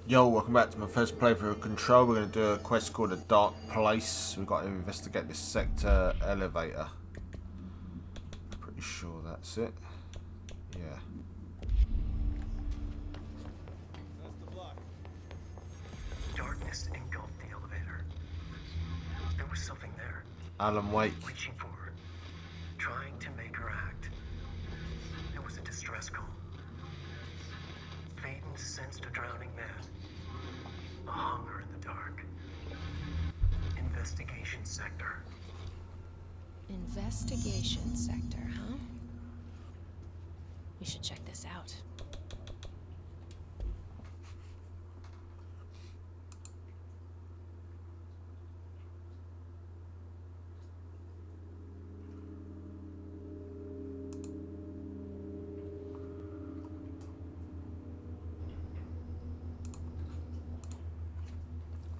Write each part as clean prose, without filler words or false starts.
Yo, welcome back to my first playthrough of Control. We're going to do a quest called A Dark Place. We've got to investigate this sector elevator. Pretty sure that's it. Yeah. That's the block. Darkness engulfed the elevator. There was something there, Alan Wake. reaching for her, trying to make her act. It was a distress call. Phaeton sensed a drowning man, a hunger in the dark. Investigation sector. Investigation sector, huh? We should check this out.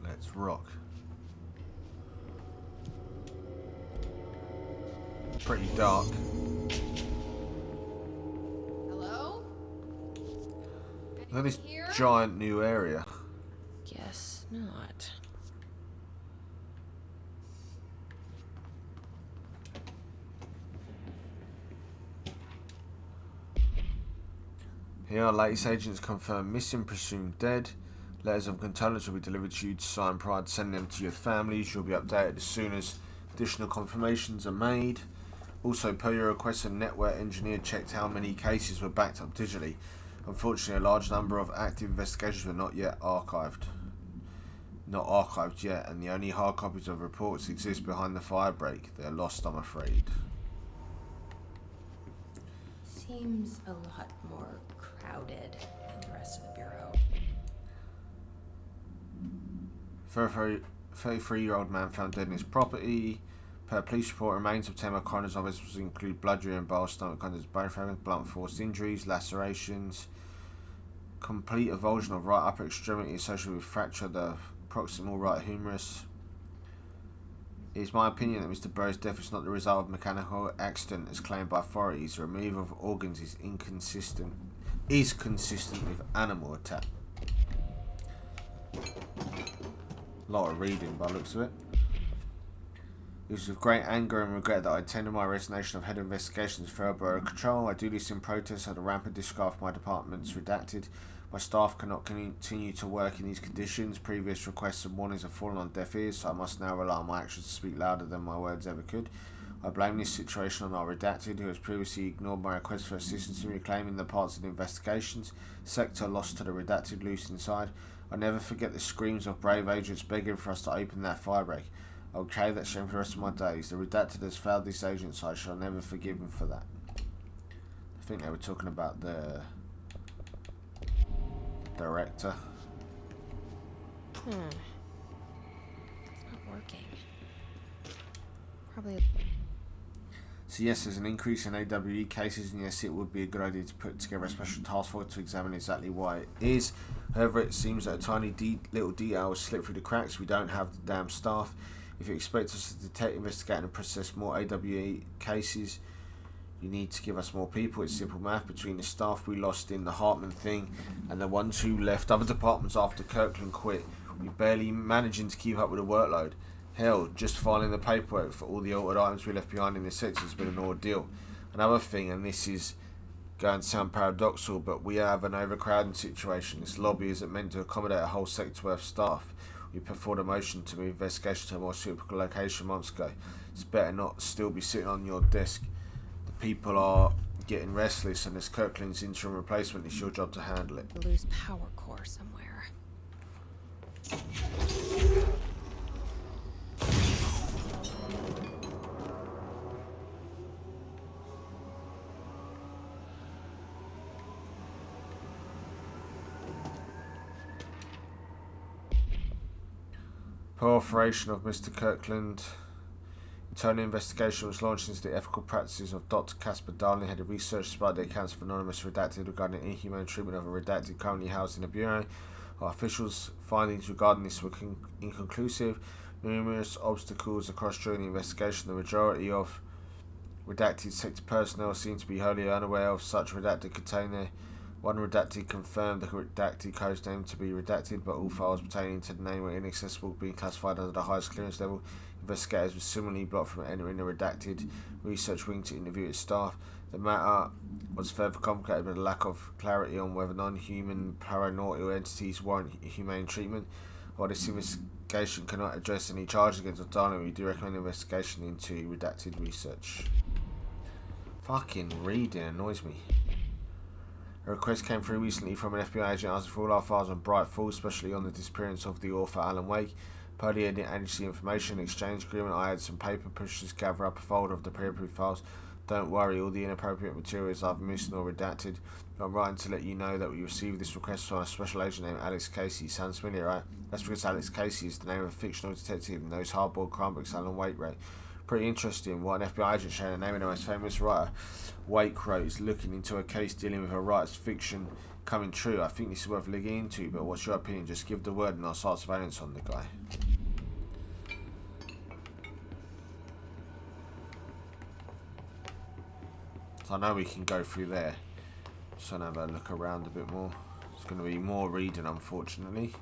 Let's rock. Pretty dark. Hello? Look at this Here? giant new area. Guess not. Here, latest agents confirm missing, presumed dead. Letters of condolence will be delivered to you to sign prior to sending them to your families. You'll be updated as soon as additional confirmations are made. Also, per your request, a network engineer checked how many cases were backed up digitally. Unfortunately, a large number of active investigations were not yet archived. Not archived yet, and the only hard copies of reports exist behind the firebreak. They're lost, I'm afraid. Seems a lot more crowded than the rest of the bureau. 33-year-old man found dead in his property. Per police report, remains obtained by coroner's office include blood, urine, bile, stomach contents, bone fragments, blunt force injuries, lacerations, complete avulsion of right upper extremity associated with fracture of the proximal right humerus. It is my opinion that Mr. Burrow's death is not the result of mechanical accident as claimed by authorities. The removal of organs is consistent with animal attack. A lot of reading by the looks of it. It was with great anger and regret that I tendered my resignation of head of investigations for Borough Control. I do this in protest of the rampant disregard for my department's redacted. My staff cannot continue to work in these conditions. Previous requests and warnings have fallen on deaf ears, so I must now rely on my actions to speak louder than my words ever could. I blame this situation on our redacted, who has previously ignored my request for assistance in reclaiming the parts of the investigations sector lost to the redacted loose inside. I never forget the screams of brave agents begging for us to open that firebreak. I will carry that shame for the rest of my days. The redacted has failed these agents, so I shall never forgive him for that. I think they were talking about the director. It's not working. Probably. So yes, there's an increase in AWE cases, and yes, it would be a good idea to put together a special task force to examine exactly why it is. However, it seems that a tiny little detail has slipped through the cracks. We don't have the damn staff. If you expect us to detect, investigate and process more AWE cases, you need to give us more people. It's simple math. Between the staff we lost in the Hartman thing and the ones who left other departments after Kirkland quit, we're barely managing to keep up with the workload. Hell, just filing the paperwork for all the altered items we left behind in this sector has been an ordeal. Another thing, and this is going to sound paradoxical, but we have an overcrowding situation. This lobby isn't meant to accommodate a whole sector worth of staff. We put forward a motion to move investigation to a more suitable location months ago. It's better not still be sitting on your desk. The people are getting restless, and as Kirkland's interim replacement, it's your job to handle it. Loose power core somewhere. Per authorization of Mr. Kirkland, internal investigation was launched into the ethical practices of Dr. Casper Darling, head of research, despite the accounts of anonymous redacted regarding inhumane treatment of a redacted currently housed in the Bureau. Our officials' findings regarding this were inconclusive. Numerous obstacles across during the investigation. The majority of redacted sector personnel seem to be wholly unaware of such redacted container One redacted confirmed the redacted code's name to be redacted, but all files pertaining to the name were inaccessible, being classified under the highest clearance level. Investigators were similarly blocked from entering the redacted research wing to interview its staff. The matter was further complicated by the lack of clarity on whether non-human paranormal entities warrant humane treatment. While this investigation cannot address any charges against Darling, we do recommend investigation into redacted research. Fucking reading annoys me. A request came through recently from an FBI agent asking for all our files on Bright Falls, especially on the disappearance of the author Alan Wake. Per the agency information exchange agreement, I had some paper pushes gather up a folder of the pre-approved files. Don't worry, all the inappropriate materials I've missed or redacted. I'm writing to let you know that we received this request from a special agent named Alex Casey. Sounds familiar, right? That's because Alex Casey is the name of a fictional detective in those hardboiled crime books Alan Wake wrote. Pretty interesting. What an FBI agent sharing the name of the most famous writer Wake wrote is looking into a case dealing with a writer's fiction coming true. I think this is worth looking into, but what's your opinion? Just give the word and I'll start surveillance on the guy. So I know we can go through there. Just want to have a look around a bit more. It's going to be more reading, unfortunately.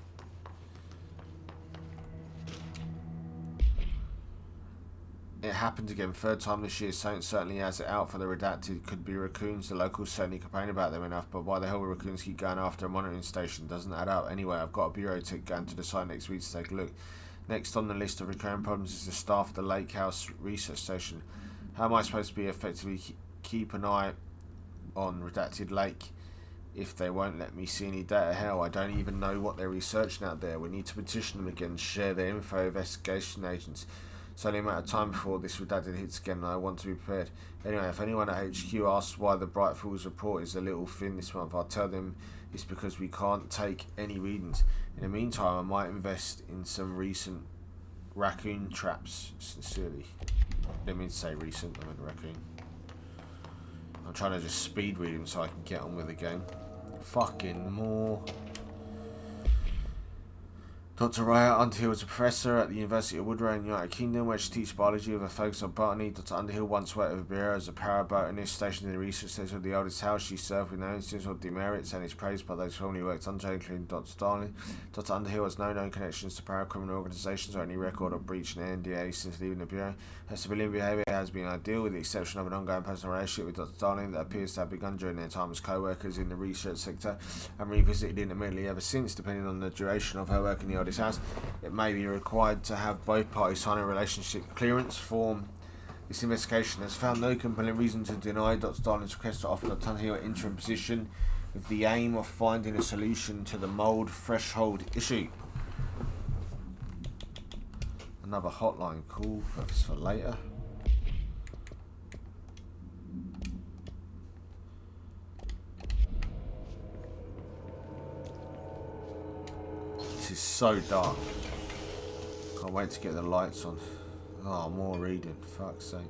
It happened again, third time this year. Saint certainly has it out for the redacted. Could be raccoons. The locals certainly complain about them enough, but why the hell would raccoons keep going after a monitoring station? Doesn't add up. Anyway, I've got a bureau tech going to the site next week to take a look. Next on the list of recurring problems is the staff at the Lake House Research Station. How am I supposed to be effectively keep an eye on redacted Lake if they won't let me see any data? Hell, I don't even know what they're researching out there. We need to petition them again, share their info, investigation agents. It's only a matter of time before this redacted hits again, and I want to be prepared. Anyway, if anyone at HQ asks why the Bright Falls report is a little thin this month, I'll tell them it's because we can't take any readings. In the meantime, I might invest in some recent raccoon traps. Sincerely. I didn't mean to say recent, I meant raccoon. I'm trying to just speed read him so I can get on with the game. Fucking more. Dr. Raya Underhill was a professor at the University of Woodrow in the United Kingdom, where she teaches biology with a focus on botany. Dr. Underhill once worked with a bureau as a parabotanist stationed in the research centre of the oldest house. She served with no instance or demerits and is praised by those who formerly worked under her, including Dr. Darling. Dr. Underhill has no known connections to paracriminal organisations or any record of breaching an NDA since leaving the bureau. Her civilian behaviour has been ideal, with the exception of an ongoing personal relationship with Dr. Darling that appears to have begun during their time as co-workers in the research sector and revisited intermittently ever since, depending on the duration of her work in the oldest house. It may be required to have both parties sign a relationship clearance form. This investigation has found no compelling reason to deny Dr. Darling's request to offer Dr. Underhill an interim position with the aim of finding a solution to the mould threshold issue. Another hotline call, perhaps for later. This is so dark. Can't wait to get the lights on. Oh, more reading. Fuck's sake.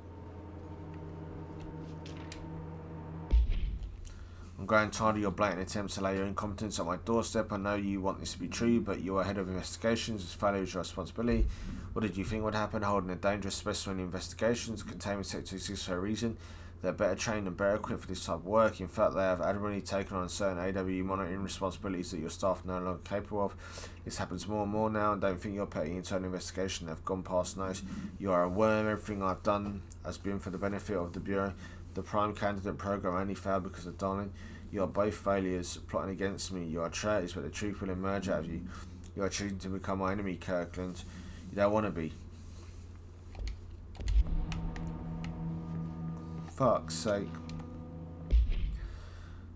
I'm growing tired of your blatant attempts to lay your incompetence at my doorstep. I know you want this to be true, but you're head of investigations. This failure is your responsibility. What did you think would happen? Holding a dangerous specimen in investigations. The containment sector exists for a reason. They're better trained and better equipped for this type of work. In fact, they have admirably taken on certain AWE monitoring responsibilities that your staff are no longer capable of. This happens more and more now, and don't think your petty internal investigation have gone past notice. You are a worm. Everything I've done has been for the benefit of the Bureau. The prime candidate program only failed because of Darling. You are both failures plotting against me. You are traitors, but the truth will emerge out of you. You are choosing to become my enemy, Kirkland. You don't want to be. Fuck's sake.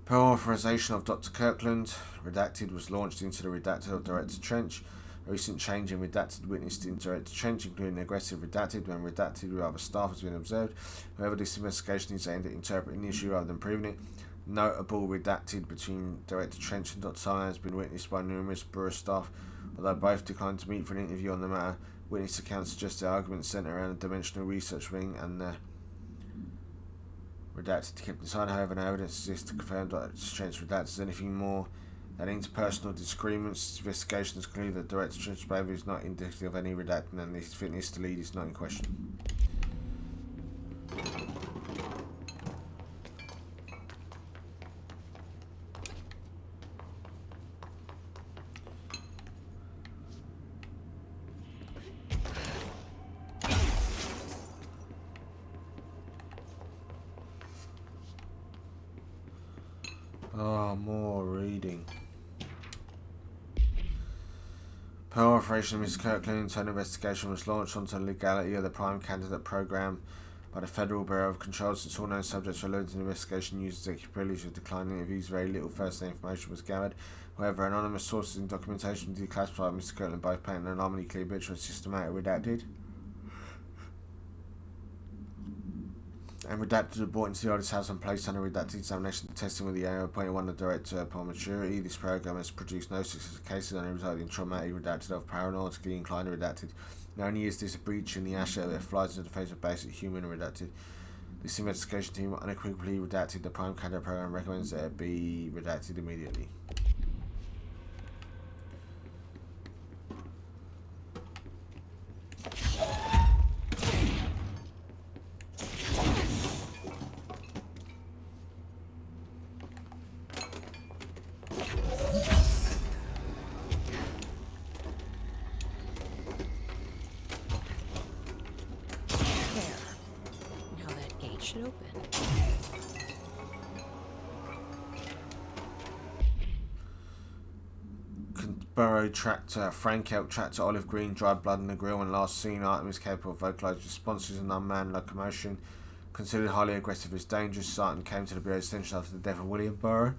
Per authorization of Dr. Kirkland, Redacted was launched into the Redacted of Director Trench. A recent change in Redacted witnessed in Director Trench, including aggressive Redacted when Redacted with other staff has been observed. However, this investigation is aimed at interpreting the issue rather than proving it. Notable Redacted between Director Trench and Dr. Simon has been witnessed by numerous Bureau staff. Although both declined to meet for an interview on the matter, witness accounts suggest the arguments centre around the Dimensional Research Wing and the Redacted kept inside. However, no evidence exists to confirm that Trench Redacted is anything more than interpersonal disagreements. Investigations conclude that Director Trench's behaviour is not indicative of any redacting, and his fitness to lead is not in question. Loading. Per Operation Mr. Kirkland, internal investigation was launched onto the legality of the Prime Candidate Program by the Federal Bureau of Control. Since all known subjects were limited to investigation, used executive privilege of declining interviews, very little first-hand information was gathered. However, anonymous sources and documentation declassified Mr. Kirkland, both painting an anomaly clear picture of systematic redacted. And redacted were brought into the Oldest House and placed under redacted examination and testing with the aim of appointing one of the director upon maturity. This program has produced no successful cases and resulted in traumatic redacted of paranormally inclined redacted. Not only is this a breach in the ASHA that flies in the face of basic human redacted, this investigation team unequivocally redacted the Prime Candidate Program recommends that it be redacted immediately. Burrow tractor, Frank Elk tractor, olive green, dried blood in the grill, and last seen item is capable of vocalised responses and unmanned locomotion. Considered highly aggressive as dangerous, Sarton came to the Bureau's attention after the death of William Burrow,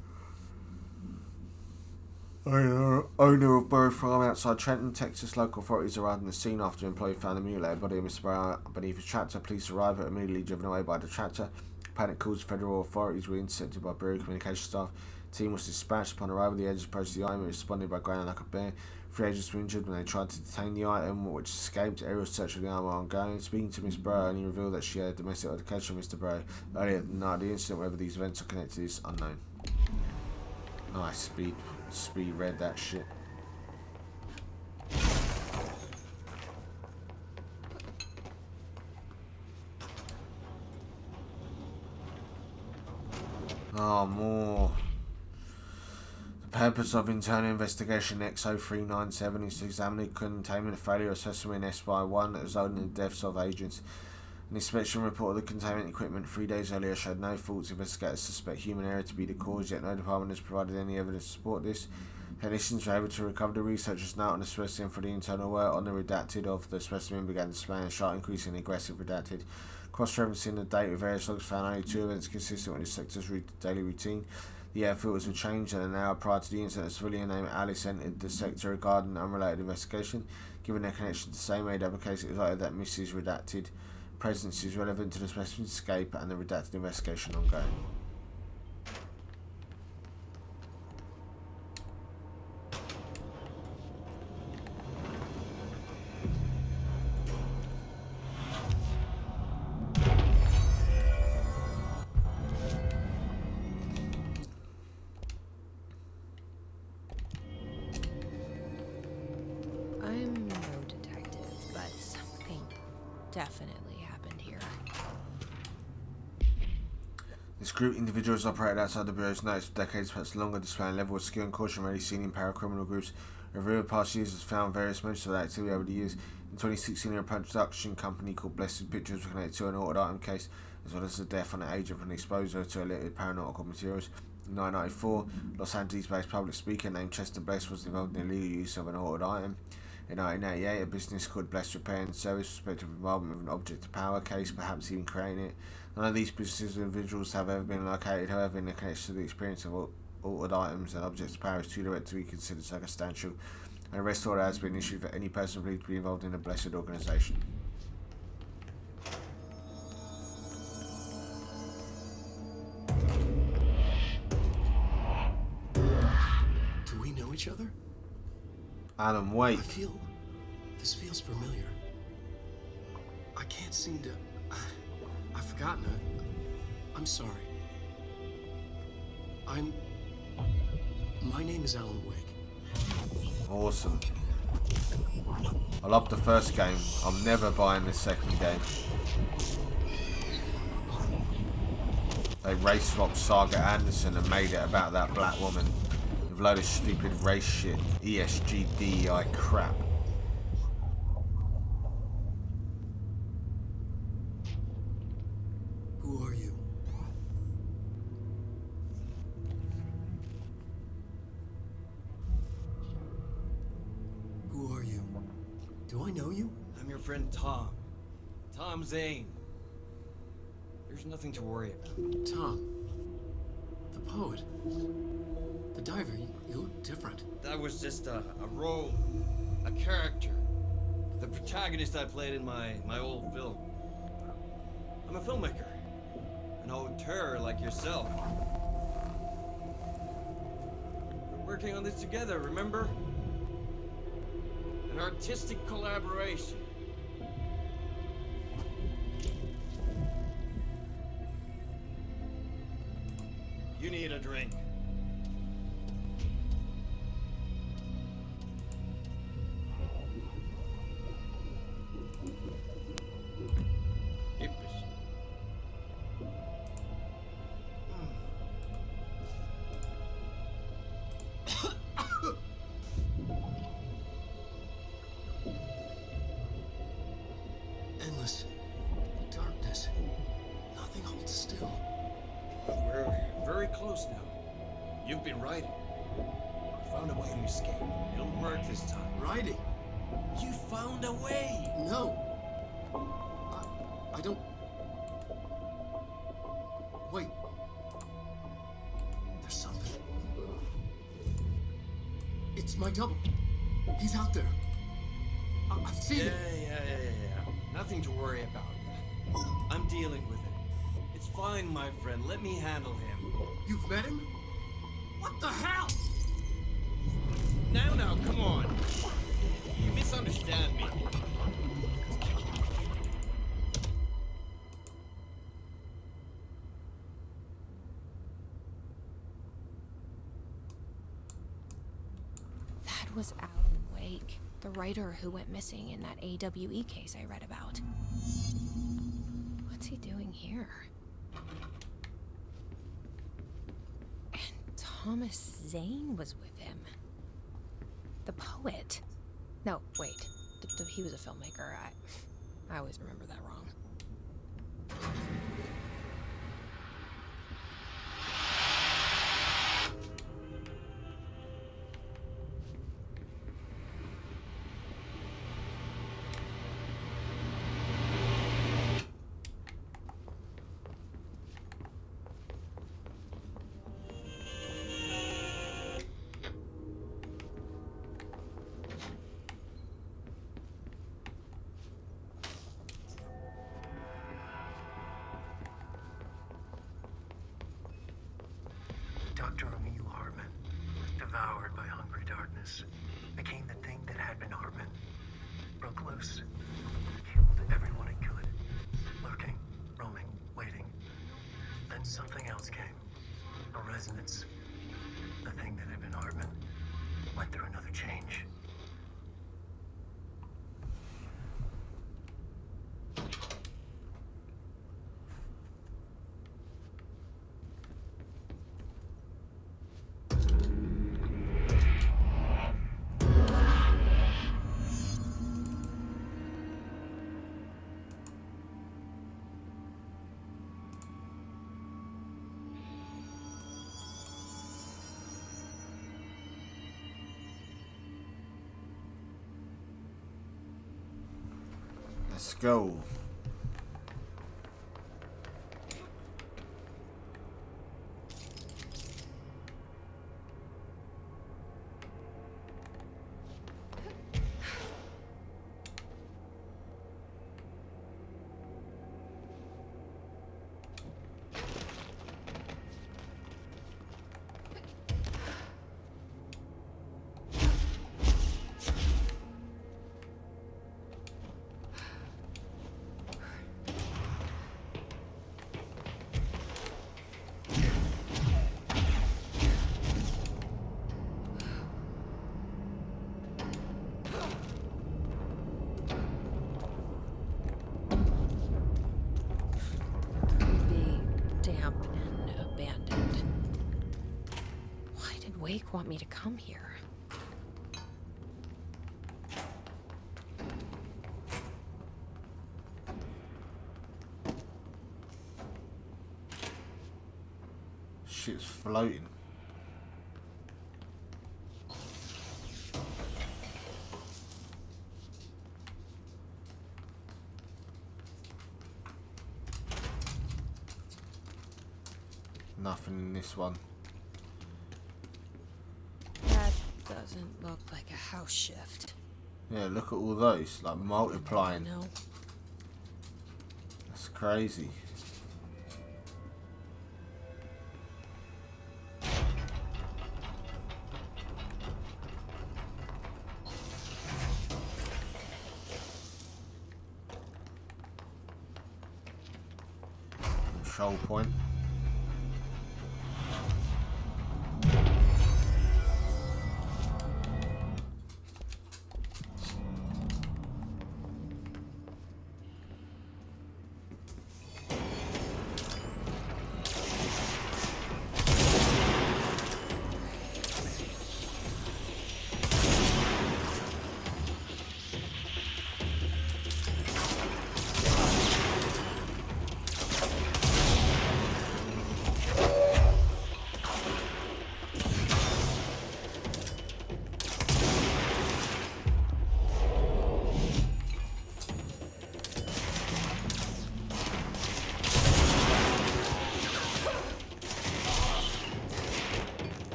owner of Burrow Farm outside Trenton, Texas. Local authorities arrived on the scene after an employee found the mutilated body of Mr. Burrow beneath his tractor. Police arrived but immediately driven away by the tractor. Panic calls to federal authorities were intercepted by Bureau communication staff. The team was dispatched. Upon arrival, the agents approached the item and responded by growling like a bear. 3 agents were injured when they tried to detain the item, which escaped. Aerial search of the item were ongoing. Speaking to Miss Burrow, only revealed that she had a domestic altercation with Mr. Burrow earlier that night. The incident, whether these events are connected, is unknown. Nice, speed read that shit. Oh, more. The purpose of internal investigation X0397 is to examine the containment failure of specimen SY1 that resulted in the deaths of agents. An inspection report of the containment equipment 3 days earlier showed no faults. Investigators suspect human error to be the cause, yet no department has provided any evidence to support this. Technicians were able to recover the researchers' note on the specimen for the internal work on the redacted of the specimen began displaying a sharp increase in aggressive redacted. Cross-referencing the date with various logs found only 2 events consistent with the sector's daily routine. The air filters were changed, and an hour prior to the incident, a civilian named Alice entered the sector regarding an unrelated investigation. Given their connection to the same AW case, it was likely that Mrs. Redacted presence is relevant to the specimen's escape and the redacted investigation ongoing. I'm no detective, but something definitely happened here. This group individuals operated outside the Bureau's notice for decades, perhaps longer, displaying a level of skill and caution rarely seen in paracriminal groups. A review of past years has found various mentions of that activity over the years. In 2016, a production company called Blessed Pictures was connected to an altered item case, as well as the death of an agent from the exposure to illicit paranormal materials. In 1994, Los Angeles-based public speaker named Chester Bless was involved in the illegal use of an altered item. In 1988, a business called Bless Repair and Service suspected of involvement with an object of power case, perhaps even creating it. None of these businesses or individuals have ever been located, however, in the connection to the experience of altered items and objects of power is too direct to be considered circumstantial. An arrest order has been issued for any person believed to be involved in the Blessed organisation. Do we know each other? Alan, wait. This feels familiar. I can't seem to... I've forgotten it. I'm sorry. My name is Alan Wake. Awesome. I loved the first game. I'm never buying this second game. They race swapped Saga Anderson and made it about that black woman with a load of stupid race shit. ESG DEI crap. Who are you? Do I know you? I'm your friend Tom. Tom Zane. There's nothing to worry about. Tom. The poet. The diver. You look different. That was just a role, a character. The protagonist I played in my old film. I'm a filmmaker. An auteur like yourself. We're working on this together, remember? An artistic collaboration. You need a drink. Yippies. Endless darkness. Nothing holds still. We're very close now. You've been writing. I found a way to escape. It'll work this time. Riding. You found a way! No. I don't. Wait. There's something. It's my double. He's out there. I've seen Yeah. it. Nothing to worry about. I'm dealing with it. It's fine, my friend. Let me handle him. You've met him? What the hell? Now, come on. You misunderstand me. That was Alan Wake, the writer who went missing in that AWE case I read about. What's he doing here? And Thomas Zane was with him. The poet. No, wait. He was a filmmaker. I always remember that wrong. Dr. Emil Hartman, devoured by hungry darkness, became the thing that had been Hartman. Broke loose, killed everyone it could, lurking, roaming, waiting. Then something else came, a resonance. The thing that had been Hartman went through another change. Let's go. Wake want me to come here? Shit's floating. Nothing in this one. That doesn't look like a house shift. Yeah, look at all those, like multiplying. No. That's crazy. Control point.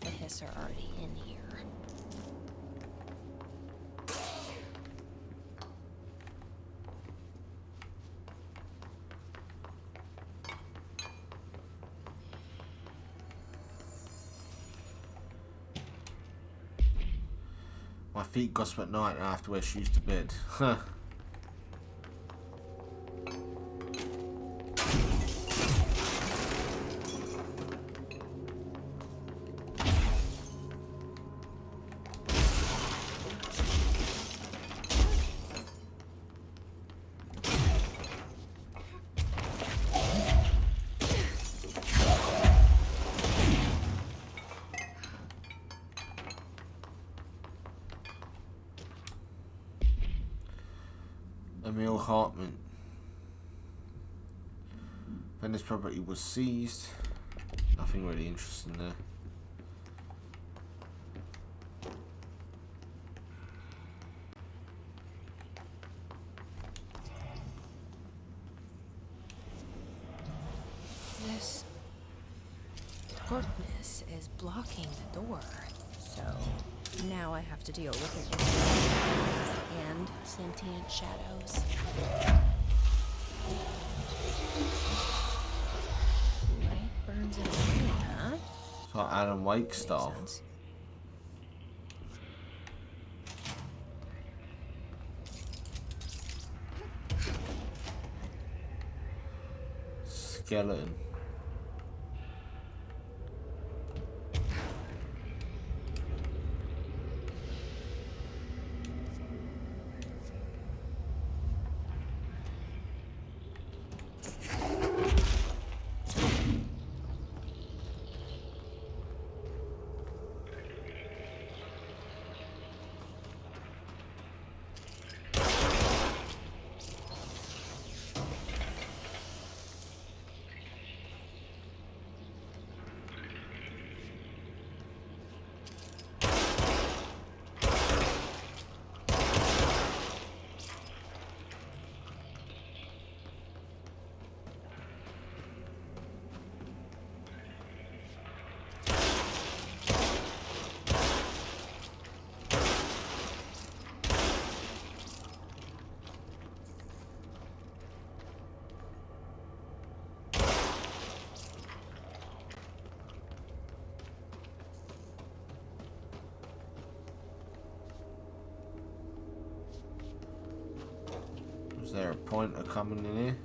The hiss are already in here. My feet gossip at night and I have to wear shoes to bed. Huh. Emil Hartman. When this property was seized, nothing really interesting there. This darkness is blocking the door, so now I have to deal with it and sentient shadows. Light burns it away, huh? It's like Alan Wake style. Makes sense. Skeleton. a pointer coming in here?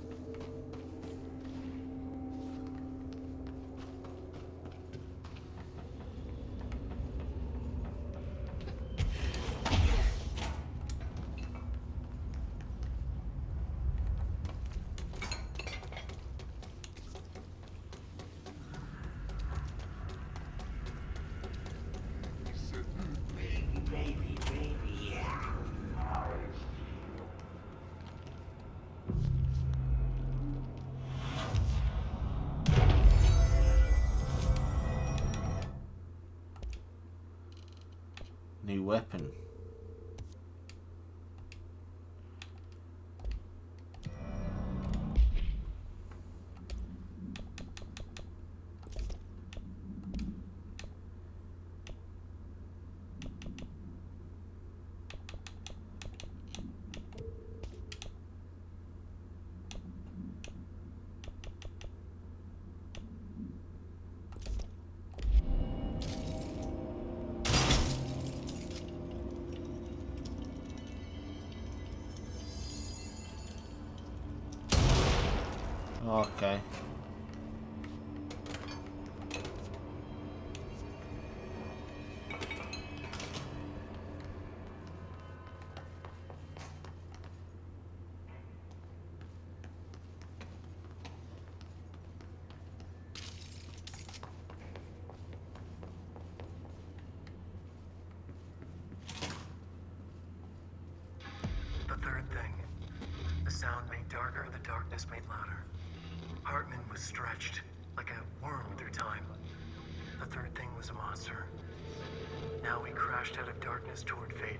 New weapon. Okay. The third thing. The sound made darker, the darkness made louder. Hartman was stretched, like a worm through time. The third thing was a monster. Now we crashed out of darkness toward Faden.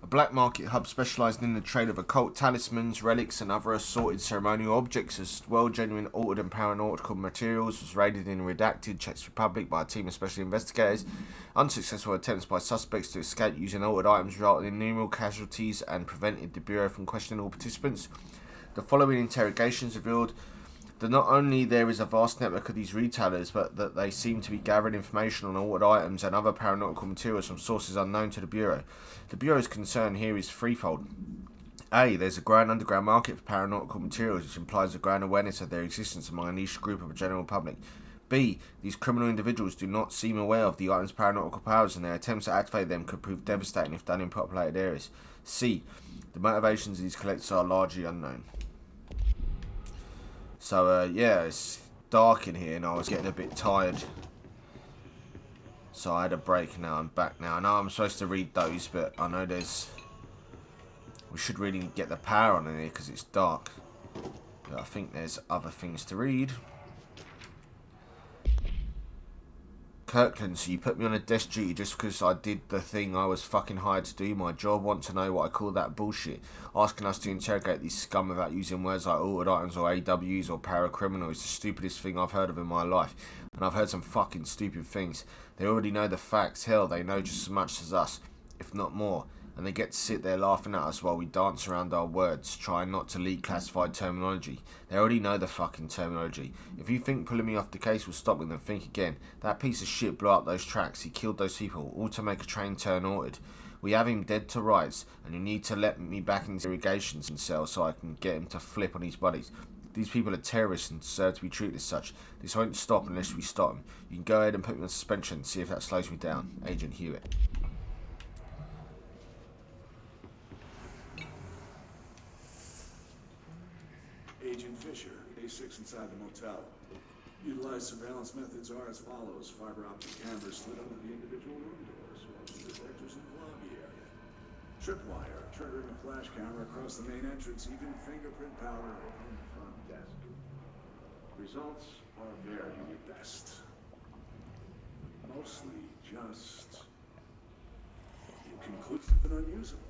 A black market hub specialised in the trade of occult talismans, relics and other assorted ceremonial objects as well genuine altered and paranormal materials was raided in redacted Czech Republic by a team of special investigators. Unsuccessful attempts by suspects to escape using altered items resulted in numerous casualties and prevented the Bureau from questioning all participants. The following interrogations revealed that not only there is a vast network of these retailers, but that they seem to be gathering information on altered items and other paranormal materials from sources unknown to the Bureau. The Bureau's concern here is threefold. A. There's a growing underground market for paranormal materials, which implies a growing awareness of their existence among a niche group of the general public. B. These criminal individuals do not seem aware of the items' paranormal powers, and their attempts to activate them could prove devastating if done in populated areas. C. The motivations of these collectors are largely unknown. So, yeah, it's dark in here and I was getting a bit tired. So I had a break. Now I'm back now. I know I'm supposed to read those, but I know we should really get the power on in here because it's dark. But I think there's other things to read. Kirkland, so you put me on a desk duty just because I did the thing I was fucking hired to do, my job. Want to know what I call that bullshit? Asking us to interrogate these scum without using words like altered items or AWs or paracriminal is the stupidest thing I've heard of in my life. And I've heard some fucking stupid things. They already know the facts. Hell, they know just as much as us, if not more. and they get to sit there laughing at us while we dance around our words, trying not to leak classified terminology. They already know the fucking terminology. If you think pulling me off the case will stop me, then think again. That piece of shit blew up those tracks. He killed those people, all to make a train turn ordered. We have him dead to rights, and you need to let me back in the irrigation cell so I can get him to flip on his buddies. These people are terrorists and deserve to be treated as such. This won't stop unless we stop them. You can go ahead and put me on suspension and see if that slows me down. Agent Hewitt. Agent Fisher, A6 inside the motel. Utilized surveillance methods are as follows. Fiber optic cameras slid under the individual room doors, watching detectors in the lobby area. Tripwire, triggering a flash camera across the main entrance, even fingerprint powder on the front desk. Results are very best. Mostly just inconclusive and unusable.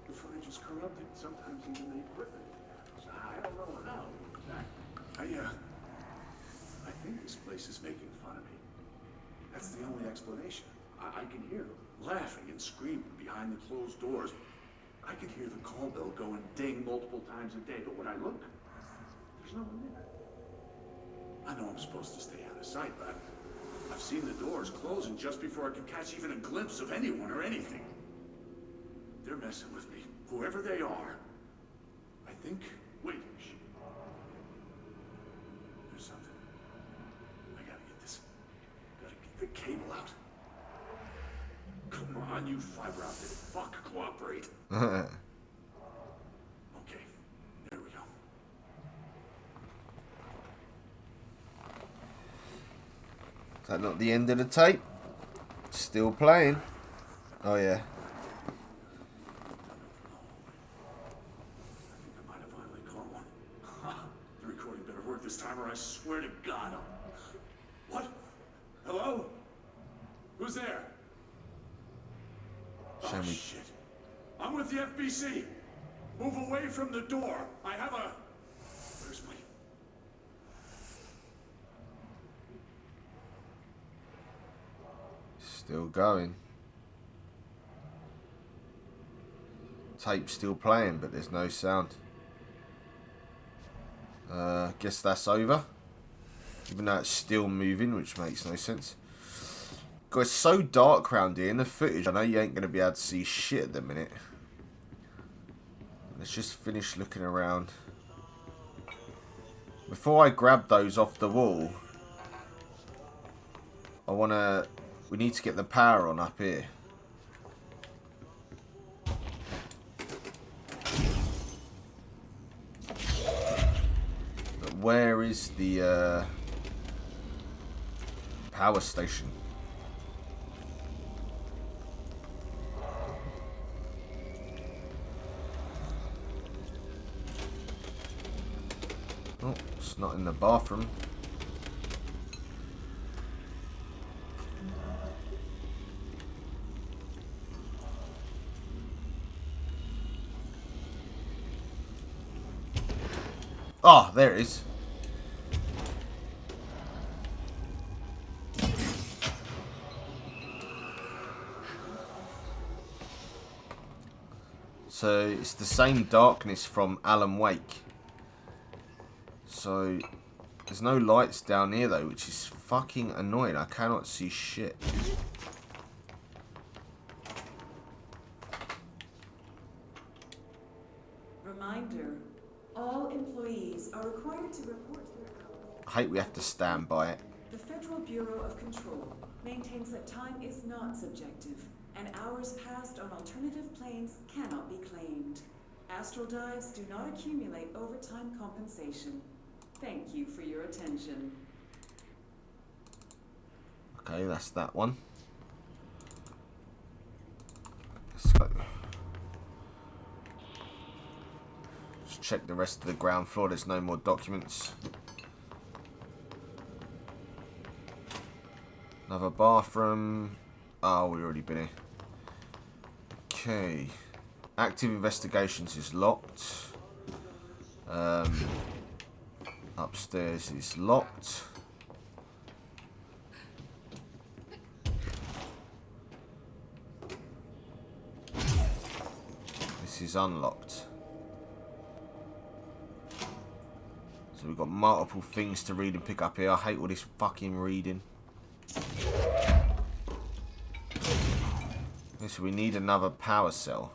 The footage is corrupted, sometimes even the equipment. So I don't know how exactly. I think this place is making fun of me. That's the only explanation. I can hear them laughing and screaming behind the closed doors. I can hear the call bell go and ding multiple times a day, but when I look, there's no one there. I know I'm supposed to stay out of sight, but I've seen the doors closing just before I can catch even a glimpse of anyone or anything. They're messing with me, whoever they are. I think... Wait. Shh. There's something. I gotta get this. Gotta get the cable out. Come on, you fiber optic fuck, cooperate. Okay, there we go. Is that not the end of the tape? Still playing. Oh yeah. I might have finally caught one. The recording better work this time or I swear to God I'll... What? Hello? Who's there? Show Oh me. shit. I'm with the FBC. Move away from the door. I have a... Where's my... Still going. Tape still playing, but there's no sound. Guess that's over. Even though it's still moving, which makes no sense. God, it's so dark around here in the footage. I know you ain't going to be able to see shit at the minute. Let's just finish looking around. Before I grab those off the wall, we need to get the power on up here. But where is the power station? Oh, it's not in the bathroom. Oh, there it is. So it's the same darkness from Alan Wake. So there's no lights down here though, which is fucking annoying. I cannot see shit. Reminder, all employees are required to report their hours. I hate we have to stand by it. The Federal Bureau of Control maintains that time is not subjective, and hours passed on alternative planes cannot be claimed. Astral dives do not accumulate overtime compensation. Thank you for your attention. Okay, that's that one. Let's go. Just check the rest of the ground floor. There's no more documents. Another bathroom. Oh, we've already been here. Okay. Active investigations is locked. Upstairs is locked. This is unlocked. So we've got multiple things to read and pick up here. I hate all this fucking reading. So we need another power cell.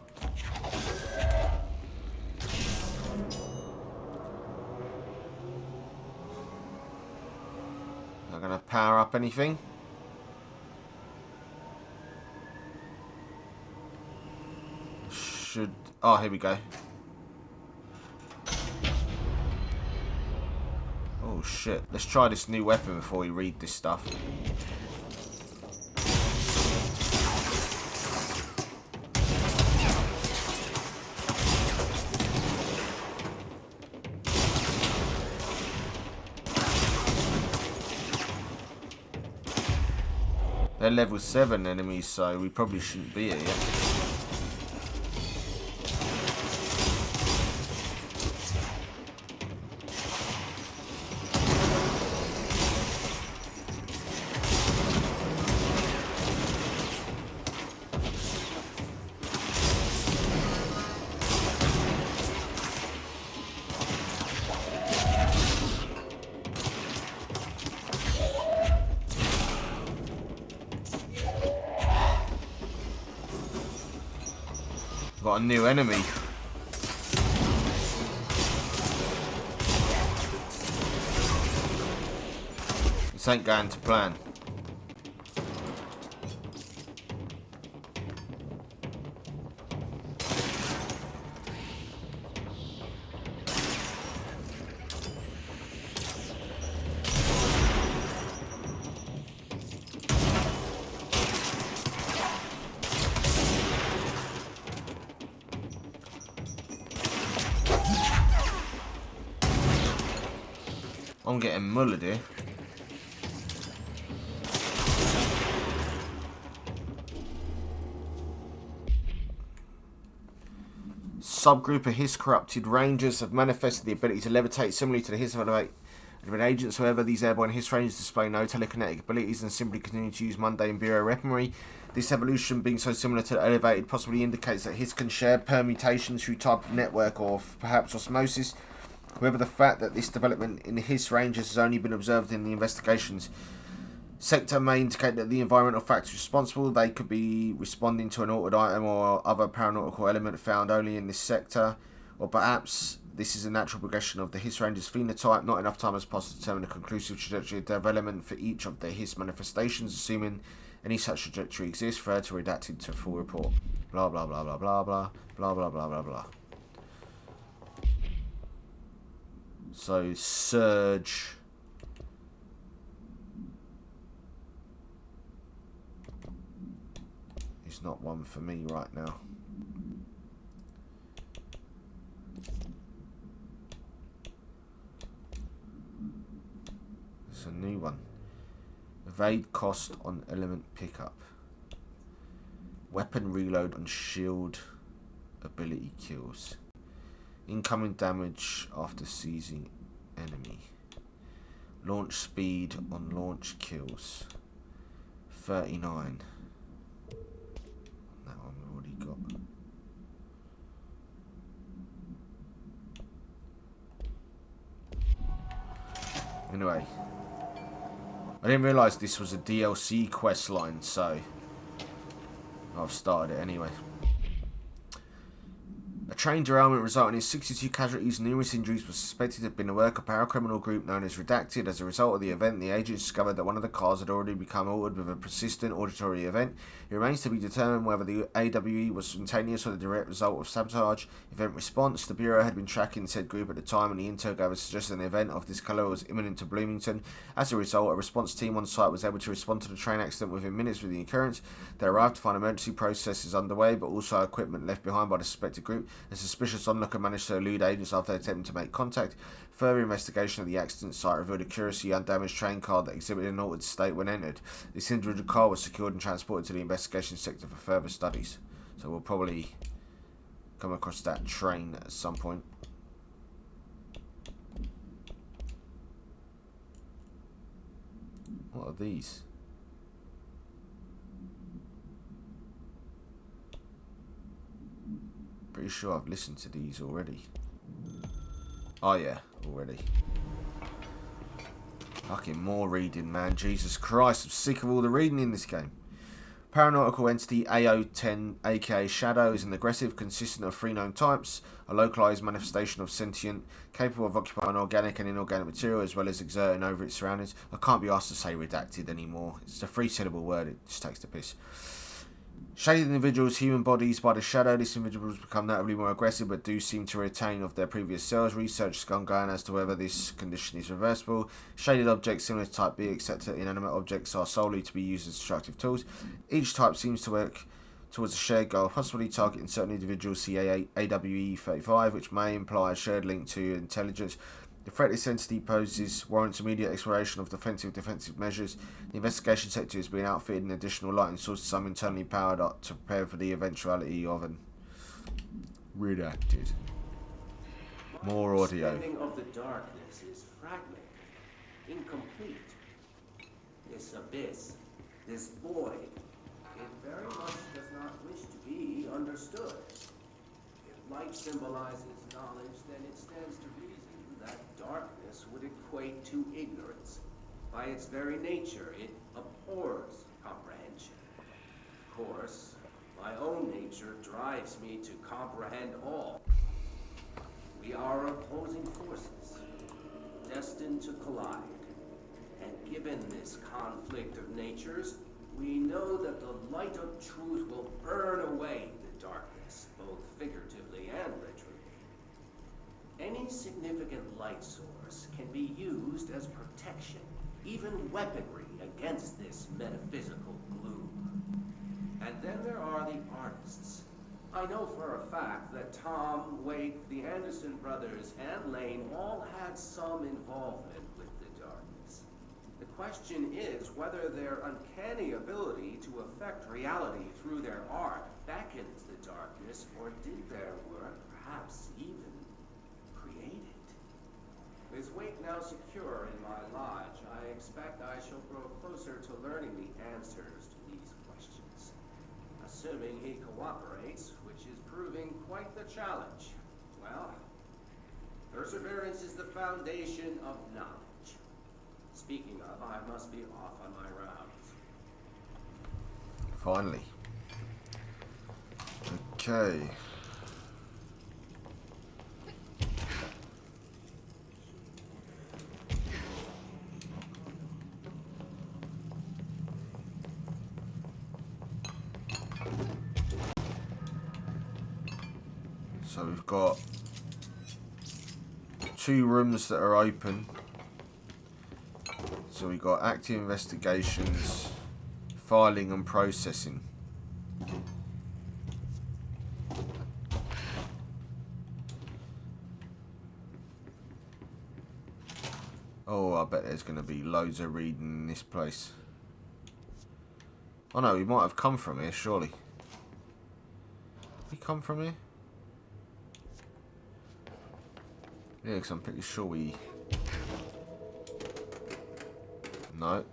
Not gonna power up anything. Should... Oh, here we go. Oh shit. Let's try this new weapon before we read this stuff. They're level 7 enemies, so we probably shouldn't be here yet. Got a new enemy. This ain't going to plan. I'm getting mullered here. Subgroup of Hiss corrupted rangers have manifested the ability to levitate similarly to the Hiss of an agents. However, these airborne Hiss rangers display no telekinetic abilities and simply continue to use mundane bureau weaponry. This evolution, being so similar to the elevated, possibly indicates that Hiss can share permutations through type of network or perhaps osmosis. However, the fact that this development in Hiss rangers has only been observed in the investigations sector may indicate that the environmental factors responsible, they could be responding to an altered item or other paranormal element found only in this sector, or perhaps this is a natural progression of the Hiss rangers phenotype. Not enough time has passed to determine a conclusive trajectory of development for each of the Hiss manifestations. Assuming any such trajectory exists, refer to redacted to full report. Blah blah blah blah blah blah blah blah blah blah blah. So, Surge. It's not one for me right now. It's a new one. Evade cost on element pickup. Weapon reload on shield ability kills. Incoming damage after seizing enemy. Launch speed on launch kills. 39. That one we've already got. Anyway. I didn't realise this was a DLC quest line, so I've started it anyway. A train derailment resulting in 62 casualties and numerous injuries was suspected to have been the work of a paracriminal group known as Redacted. As a result of the event, the agents discovered that one of the cars had already become altered with a persistent auditory event. It remains to be determined whether the AWE was spontaneous or the direct result of sabotage event response. The Bureau had been tracking said group at the time, and the intel gave suggested an event of this colour was imminent to Bloomington. As a result, a response team on site was able to respond to the train accident within minutes of the occurrence. They arrived to find emergency processes underway, but also equipment left behind by the suspected group. A suspicious onlooker managed to elude agents after attempting to make contact. Further investigation of the accident site revealed a curiously undamaged train car that exhibited an altered state when entered. This individual car was secured and transported to the investigation sector for further studies. So we'll probably come across that train at some point. What are these? Pretty sure I've listened to these already. Oh yeah, already. Fucking more reading, man. Jesus Christ, I'm sick of all the reading in this game. Paranormal entity AO10, aka Shadow, is an aggressive, consistent of 3 known types, a localized manifestation of sentient, capable of occupying organic and inorganic material as well as exerting over its surroundings. I can't be asked to say redacted anymore. It's a 3-syllable word, it just takes the piss. Shaded individuals' human bodies by the shadow. These individuals become notably more aggressive but do seem to retain of their previous selves. Research is ongoing as to whether this condition is reversible. Shaded objects similar to Type B, except that inanimate objects, are solely to be used as destructive tools. Each type seems to work towards a shared goal, possibly targeting certain individuals, see AWE 35, which may imply a shared link to intelligence. The threat this entity poses warrants immediate exploration of defensive measures. The investigation sector is being outfitted in additional lighting sources, some internally powered up to prepare for the eventuality of an redacted. More audio. Understanding of the darkness is fragmented, incomplete. This abyss, this void, it very much does not wish to be understood. If light symbolizes knowledge, then it stands to reason that darkness would equate to ignorance. By its very nature, it abhors comprehension. Of course, my own nature drives me to comprehend all. We are opposing forces, destined to collide. And given this conflict of natures, we know that the light of truth will burn away the darkness, both figuratively and literally. Any significant light source can be used as protection, even weaponry against this metaphysical gloom. And then there are the artists. I know for a fact that Tom, Wake, the Anderson brothers, and Lane all had some involvement with the darkness. The question is whether their uncanny ability to affect reality through their art beckons the darkness, or did their work perhaps even create it? With Wake now secure in my lodge, I expect I shall grow closer to learning the answers to these questions. Assuming he cooperates, which is proving quite the challenge. Well, perseverance is the foundation of knowledge. Speaking of, I must be off on my rounds. Finally. Okay. So we've got 2 rooms that are open. So we've got active investigations, filing and processing. Oh, I bet there's going to be loads of reading in this place. Oh no, we might have come from here, surely. Did we come from here? Yeah, because I'm pretty sure we... No.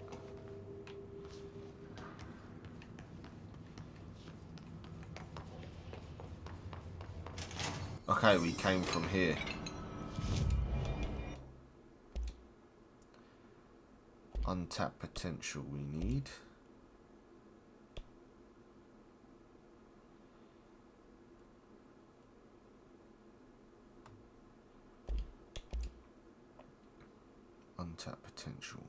Okay, we came from here. Untapped potential we need. Untapped potential.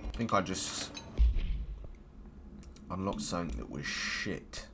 I think I just unlocked something that was shit.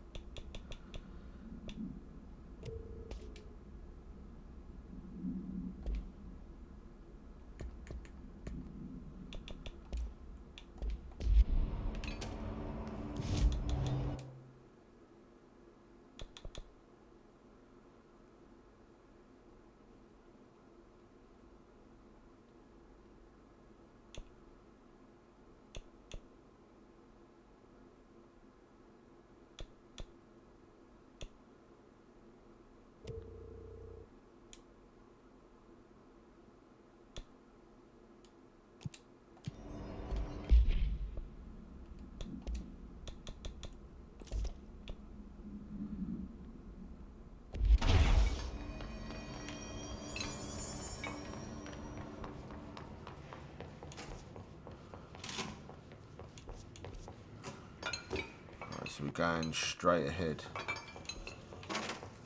we're going straight ahead.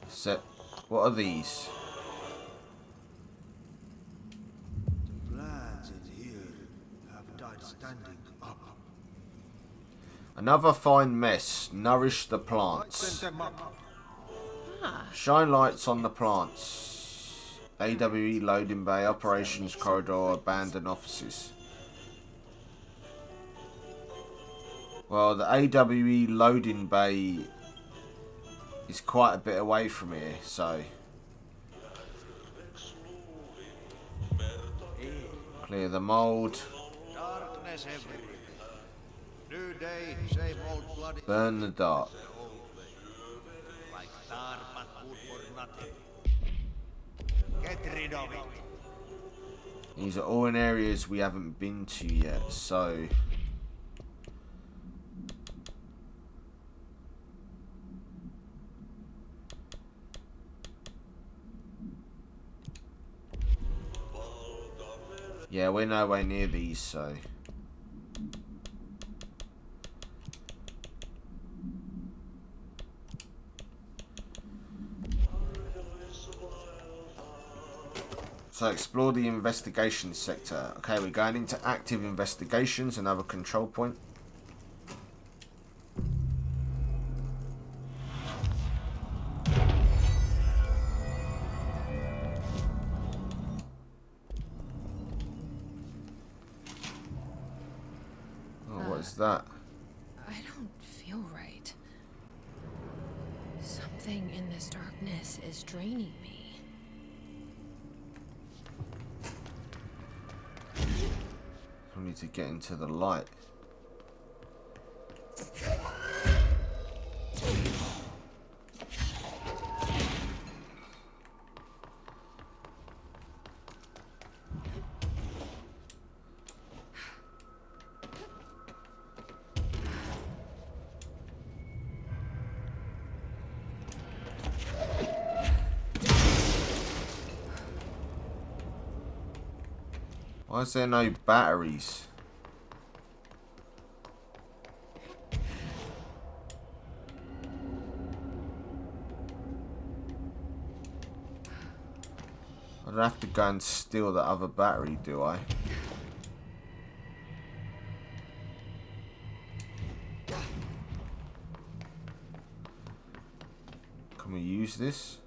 Set. What are these? The plants in here have died standing up. Another fine mess. Nourish the plants. Them up. Shine lights on the plants. AWE loading bay, operations corridor, abandoned offices. Well, the AWE loading bay is quite a bit away from here, so clear the mould. Darkness everywhere. New day, same old bloody. Burn the dark. Like tar, but good for nothing. Get rid of it. These are all in areas we haven't been to yet, so yeah, we're nowhere near these, so explore the investigation sector. Okay, we're going into active investigations, another control point. Oh, what is that? I don't feel right. Something in this darkness is draining me. We need to get into the light. Why is there no batteries? I don't have to go and steal the other battery, do I? Can we use this?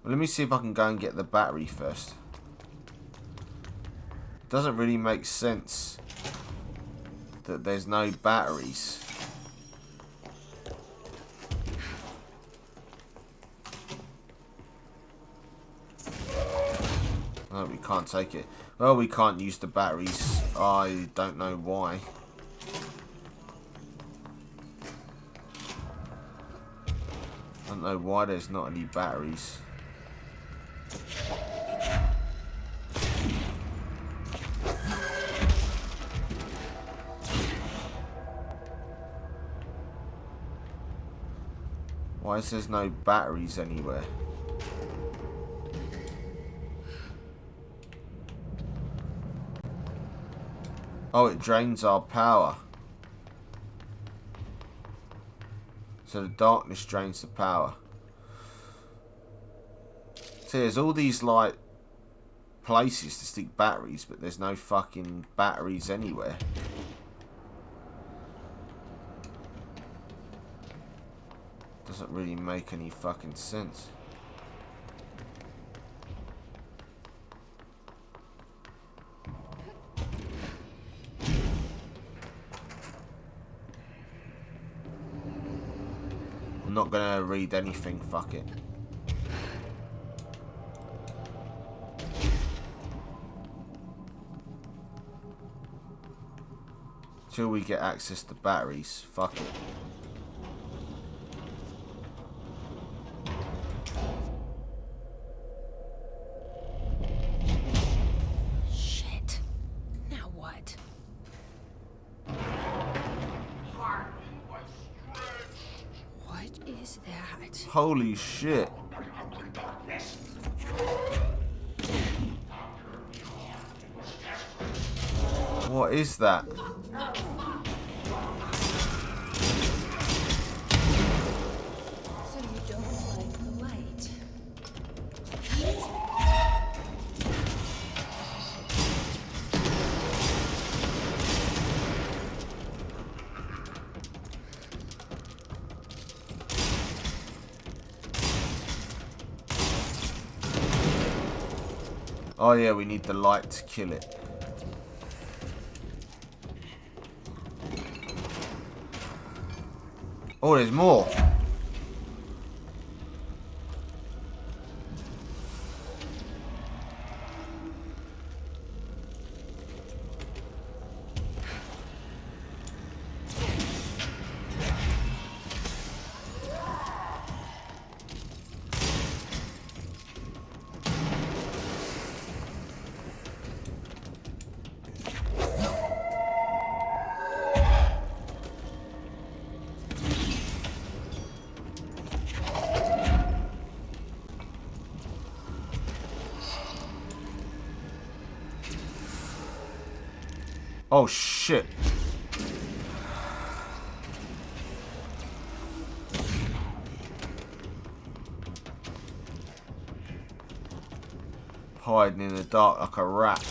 Well, let me see if I can go and get the battery first. It doesn't really make sense that there's no batteries. No, we can't take it. Well, we can't use the batteries. I don't know why. I don't know why there's not any batteries. Why is there no batteries anywhere? Oh, it drains our power. So the darkness drains the power. So there's all these like places to stick batteries, but there's no fucking batteries anywhere. Doesn't really make any fucking sense. I'm not gonna read anything, fuck it. Till we get access to batteries, fuck it. Shit. Now what? What is that? Holy shit. What is that? Oh yeah, we need the light to kill it. Oh, there's more. Oh shit. Hiding in the dark like a rat.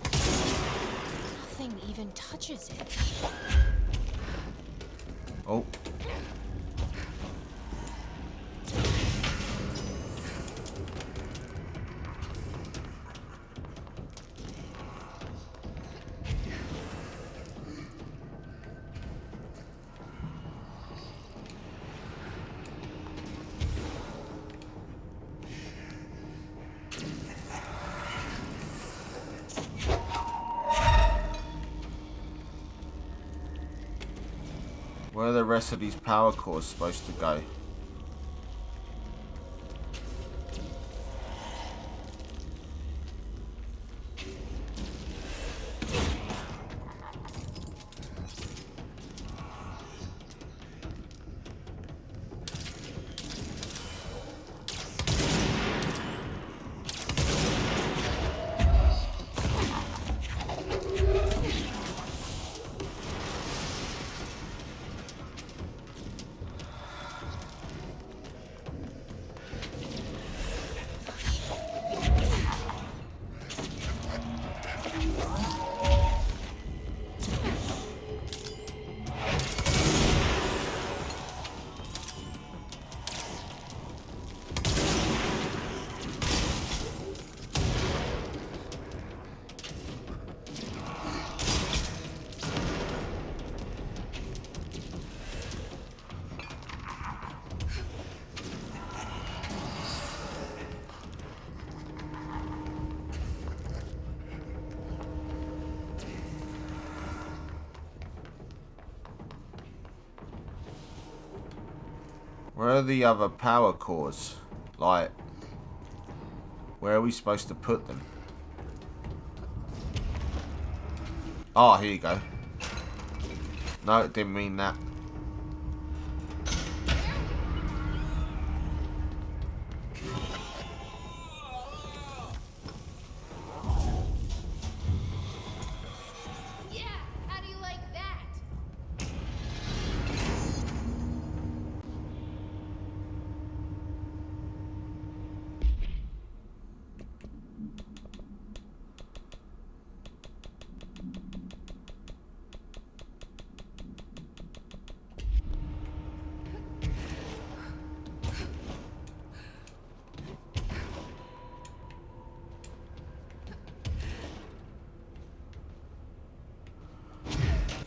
Nothing even touches it. Oh. Where are the rest of these power cores supposed to go? Where are the other power cores? Like, where are we supposed to put them? Oh, here you go. No, it didn't mean that. Yeah, how do you like that?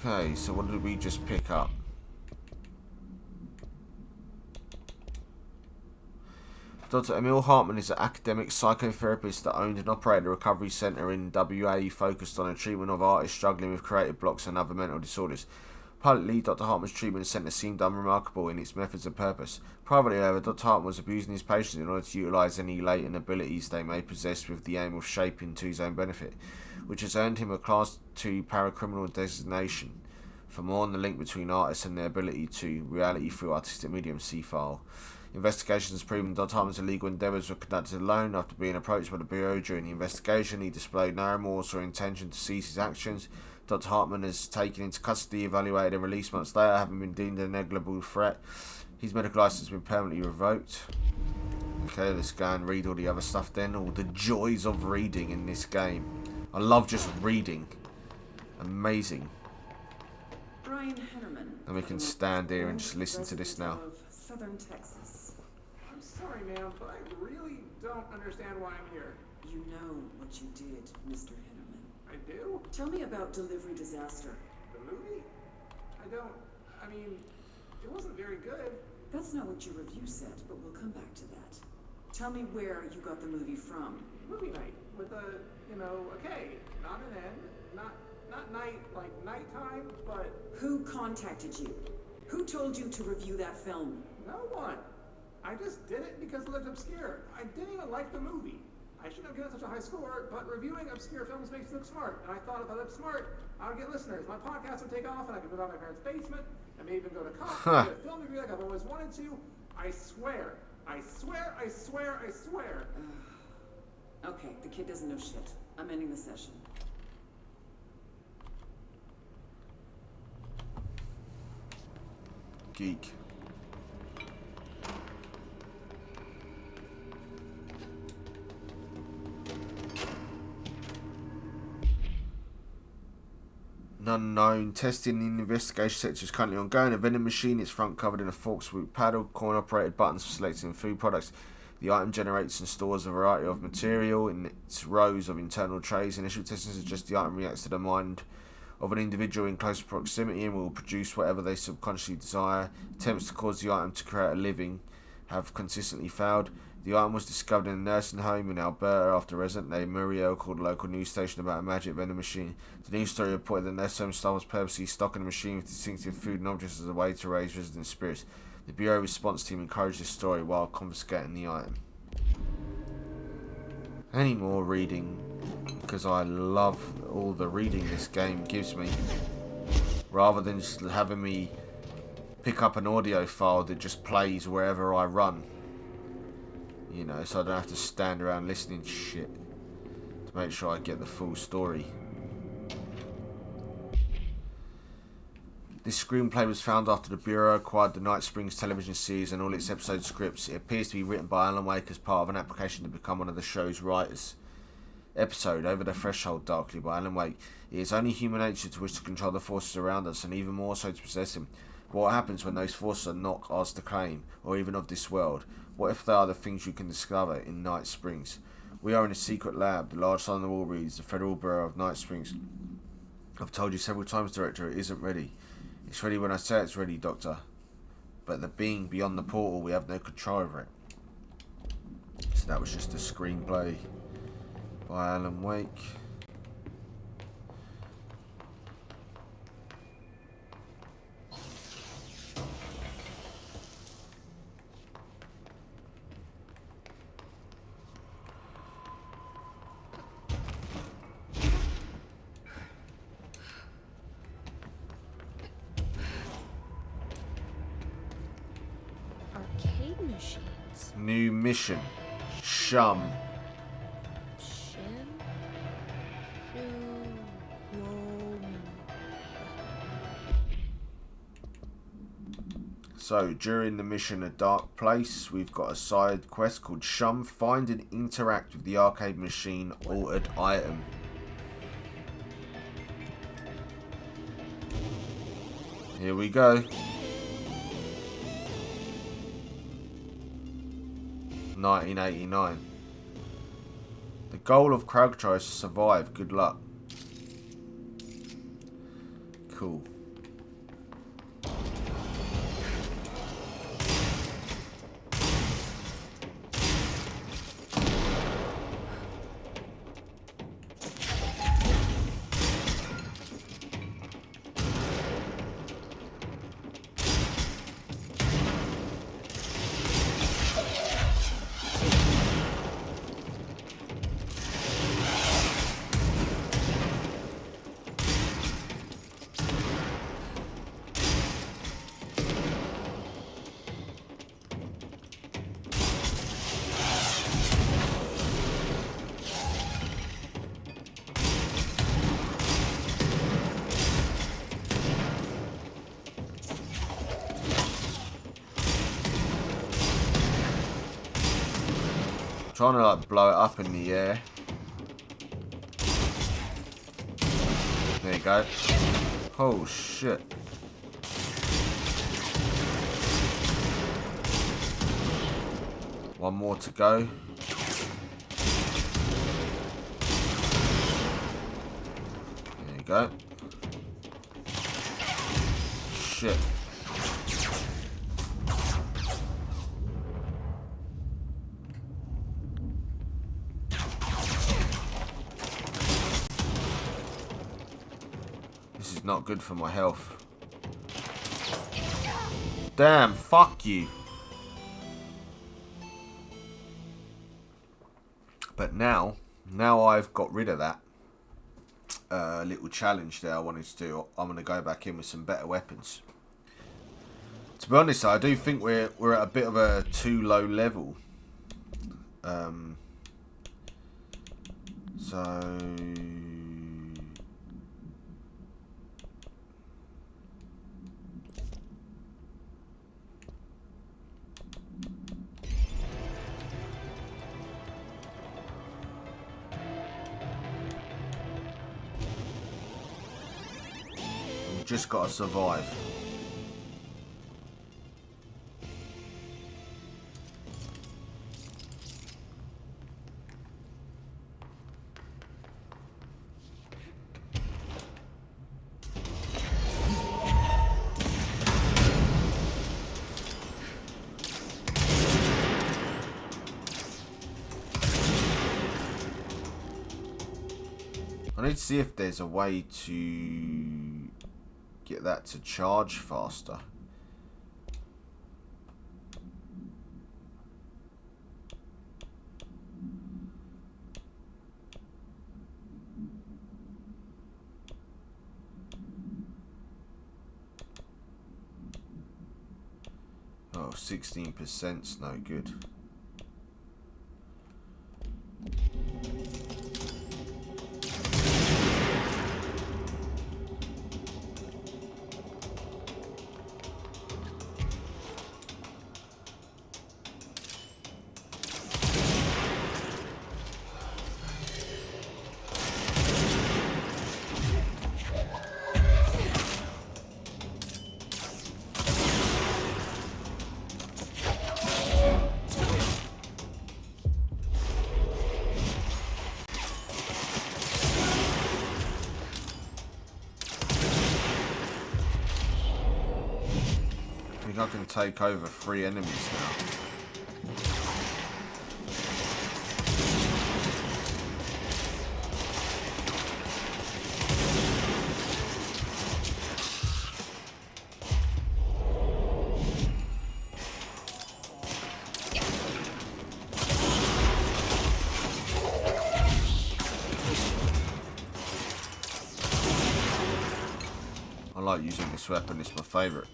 Okay, so what did we just pick up? Dr. Emil Hartman is an academic psychotherapist that owned and operated a recovery centre in WA focused on the treatment of artists struggling with creative blocks and other mental disorders. Publicly, Dr. Hartman's treatment centre seemed unremarkable in its methods and purpose. Privately, however, Dr. Hartman was abusing his patients in order to utilise any latent abilities they may possess with the aim of shaping to his own benefit, which has earned him a Class 2 paracriminal designation. For more on the link between artists and their ability to reality through artistic medium, see file. Investigations proven Dr. Hartman's illegal endeavours were conducted alone. After being approached by the Bureau during the investigation, he displayed no remorse or intention to cease his actions. Dr. Hartman is taken into custody, evaluated and released months later, having been deemed a negligible threat. His medical licence has been permanently revoked. Okay, let's go and read all the other stuff then. All the joys of reading in this game. I love just reading. Amazing. Brian Hennerman. And we can stand here and just listen to this now. Of Southern Texas. I'm sorry, ma'am, but I really don't understand why I'm here. You know what you did, Mr. Hinnerman. I do? Tell me about Delivery Disaster. The movie? I mean, it wasn't very good. That's not what your review said, but we'll come back to that. Tell me where you got the movie from. Movie night with a K, not an N, not night like nighttime, but Who contacted you? Who told you to review that film? no one. I just did it because it looked obscure. I didn't even like the movie. I shouldn't have given such a high score, but reviewing obscure films makes you look smart. And I thought if I looked smart, I would get listeners. My podcast would take off, and I could move out of my parents' basement, and maybe even go to college, and get a film review like I've always wanted to. I swear. Okay, the kid doesn't know shit. I'm ending the session. Geek. An unknown testing in the investigation sector is currently ongoing. A vending machine, its front covered in a fork swoop paddle, coin operated buttons for selecting food products. The item generates and stores a variety of material in its rows of internal trays. Initial testing suggests the item reacts to the mind of an individual in close proximity and will produce whatever they subconsciously desire. Attempts to cause the item to create a living have consistently failed. The item was discovered in a nursing home in Alberta after a resident named Muriel called a local news station about a magic vending machine. The news story reported that nursing home staff was purposely stocking the machine with distinctive food and objects as a way to raise resident spirits. The Bureau response team encouraged this story while confiscating the item. Any more reading? Because I love all the reading this game gives me. Rather than just having me pick up an audio file that just plays wherever I run. You know, so I don't have to stand around listening to shit to make sure I get the full story. This screenplay was found after the Bureau acquired the Night Springs television series and all its episode scripts. It appears to be written by Alan Wake as part of an application to become one of the show's writers. Episode Over the Threshold Darkly by Alan Wake. It is only human nature to wish to control the forces around us, and even more so to possess them. But what happens when those forces are not ours to claim, or even of this world? What if they are the things you can discover in Night Springs? We are in a secret lab. The large sign on the wall reads, the Federal Bureau of Night Springs. I've told you several times, Director, it isn't ready. It's ready when I say it's ready, Doctor. But the being beyond the portal, we have no control over it. So that was just a screenplay by Alan Wake. Arcade machines. New mission. SHUM. Shim? So, during the mission A Dark Place, we've got a side quest called SHUM. Find and interact with the arcade machine altered item. Here we go. 1989. The goal of Krautrow is to survive. Good luck. Cool. Trying to like blow it up in the air. There you go. Oh shit. One more to go. you go. Shit. This is not good for my health. Damn, fuck you. But now I've got rid of that little challenge there I wanted to do. I'm going to go back in with some better weapons. To be honest, I do think we're at a bit of a too low level. So... just gotta survive. I need to see if there's a way to get that to charge faster. Oh, 16%'s no good. I can take over 3 enemies now. I like using this weapon, it's my favourite.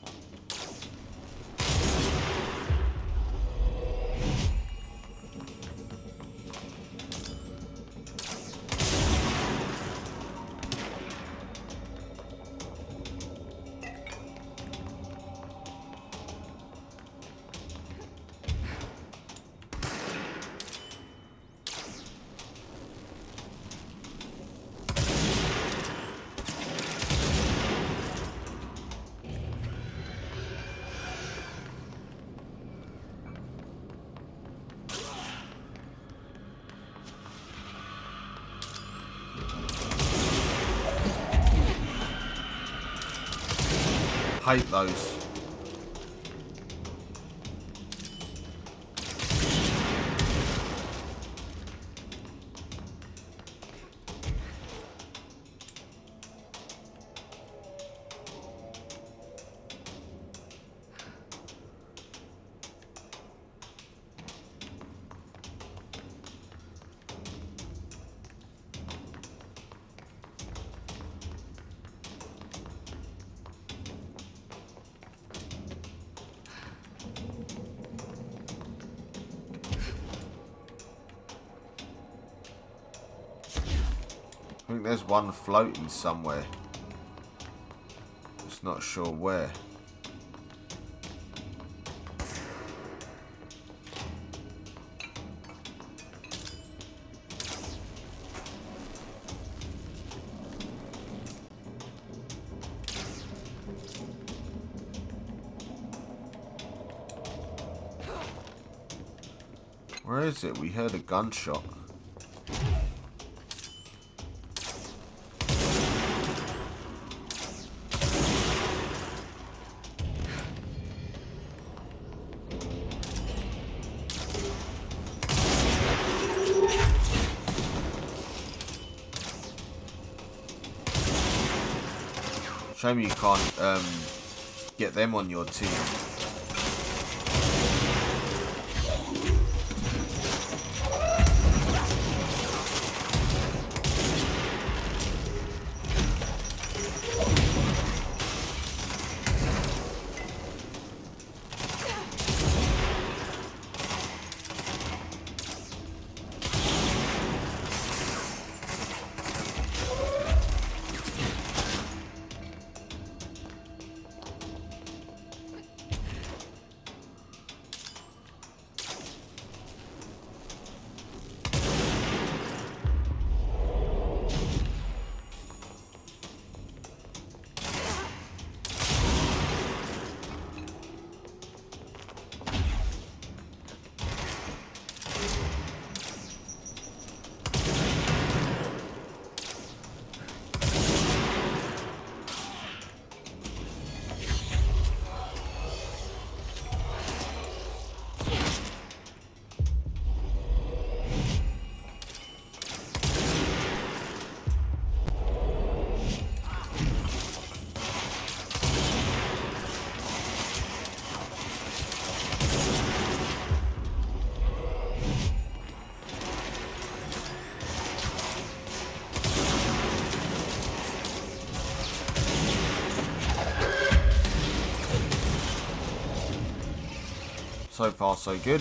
Hate those. I think there's one floating somewhere. Just not sure where. Where is it? We heard a gunshot. Shame you can't get them on your team. So far, so good.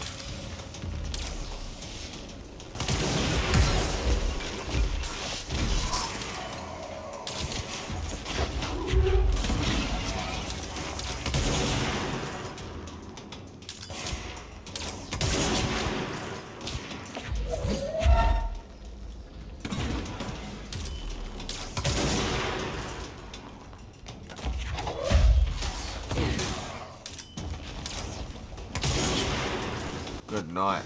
Good night.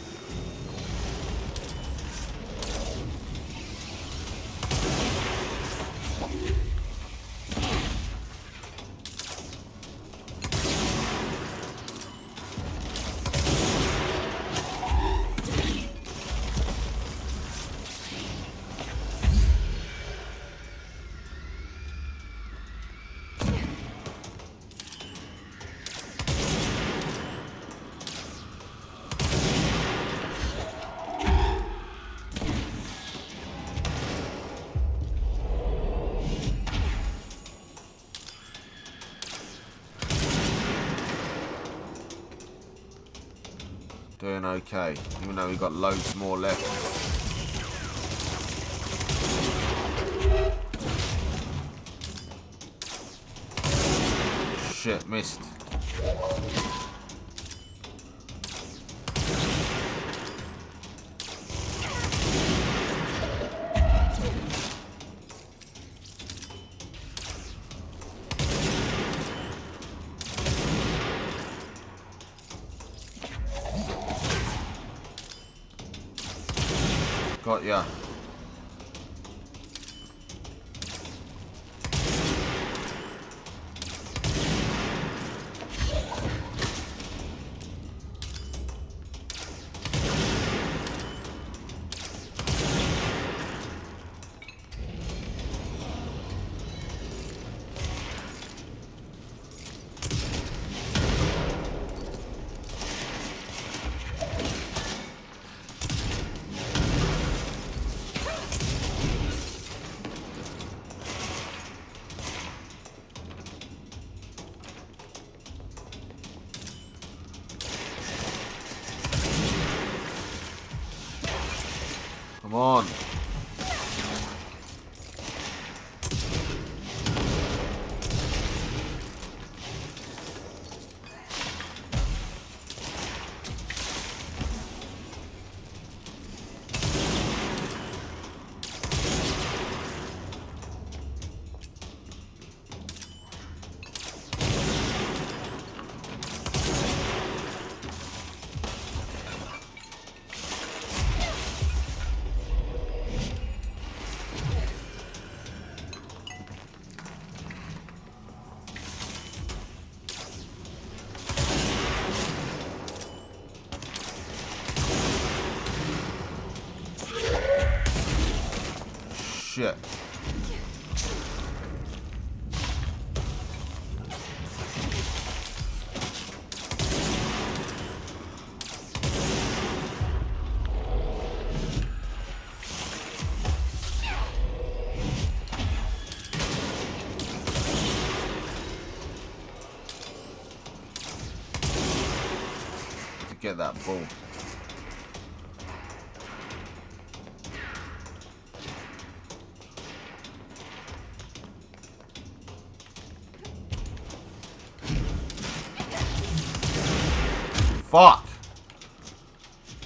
Doing okay, even though we've got loads more left. Shit, missed. Got ya. Come on. Shit. get that ball. Fuck!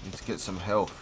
Need to get some health.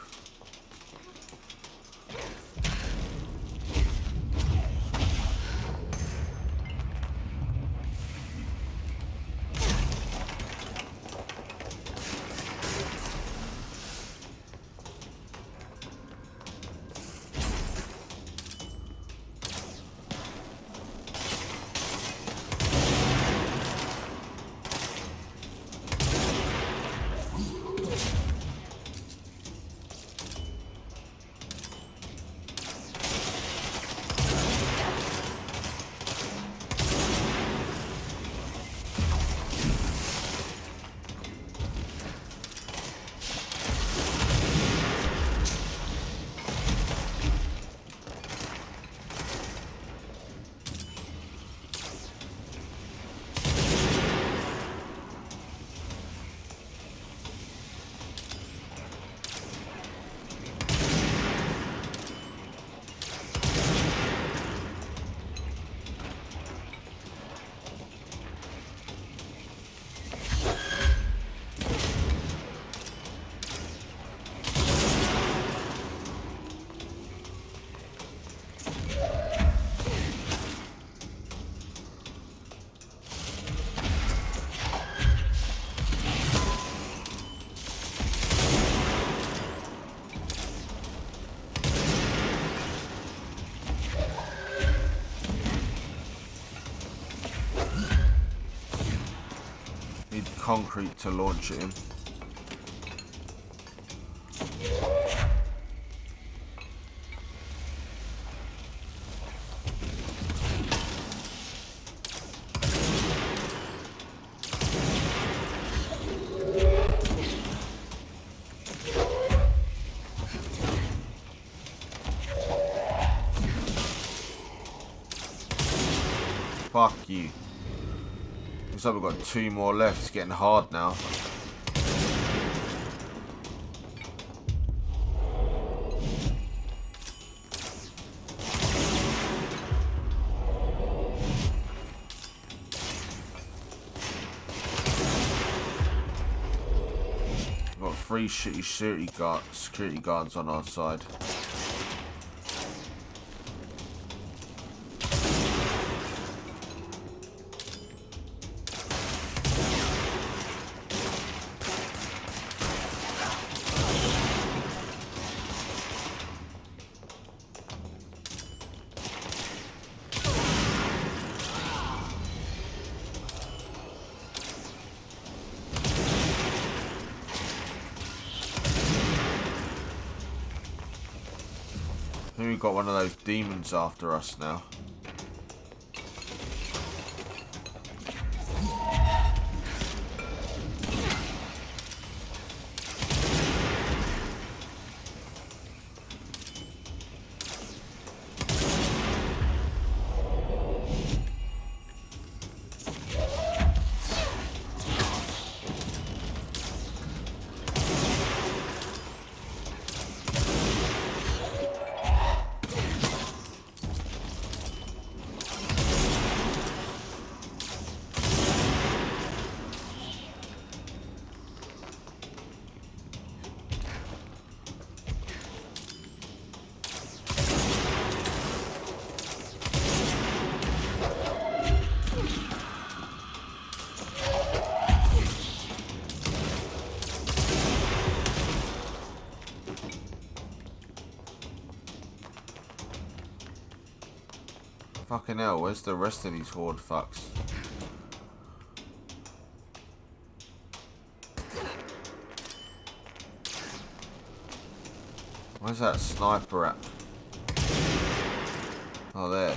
Concrete to launch it in. Fuck you. Looks like we've got 2 more left. It's getting hard now. We've got 3 shitty security guards on our side. I think we've got one of those demons after us now. Fucking hell, where's the rest of these horde fucks? Where's that sniper at? Oh, there.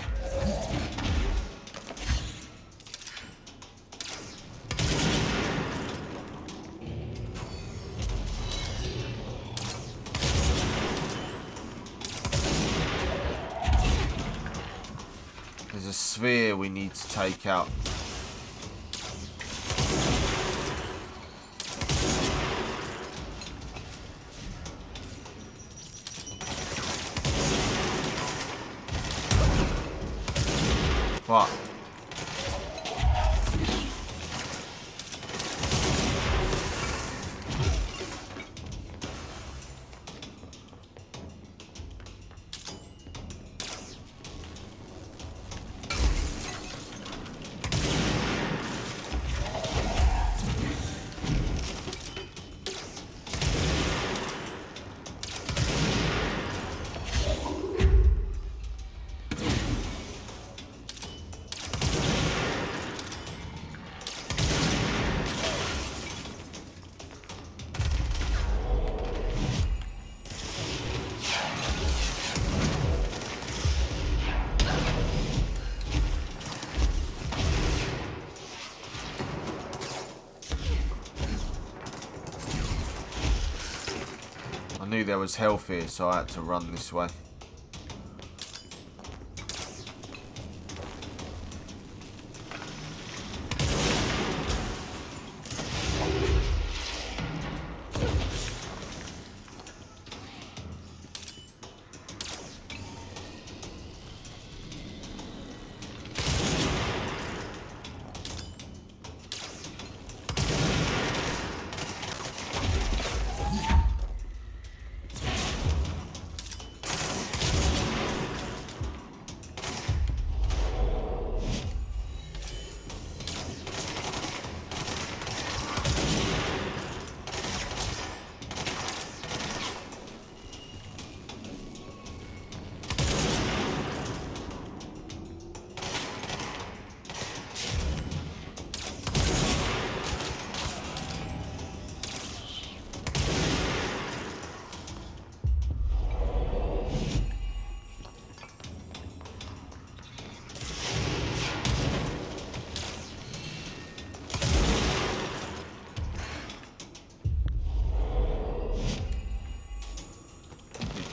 There's a sphere we need to take out. What? I knew there was health here, so I had to run this way.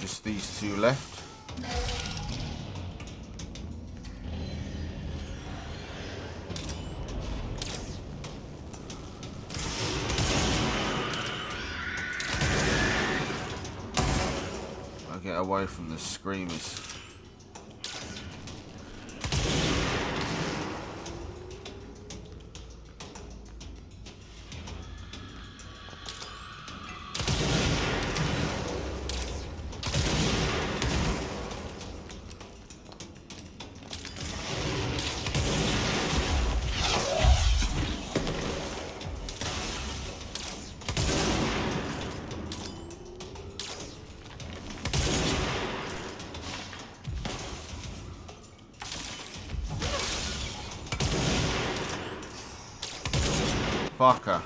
Just these two left. I'll get away from the screamers. Fucker.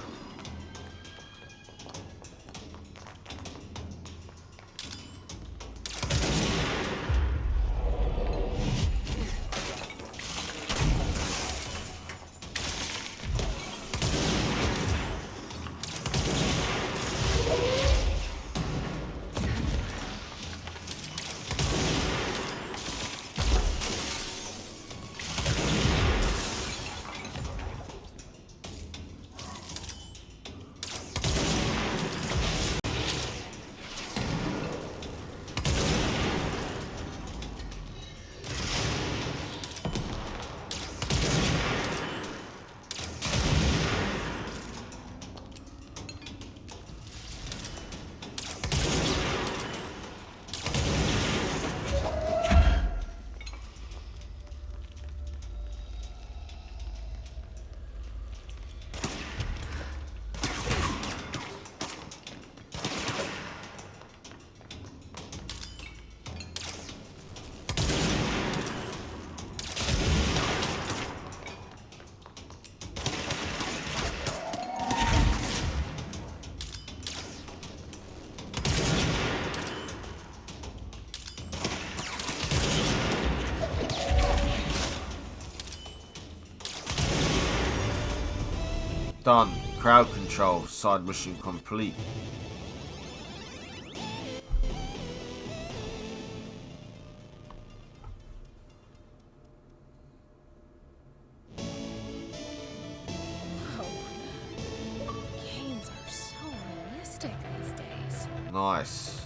Done. Crowd control. Side mission complete. Games are so realistic these days. Nice.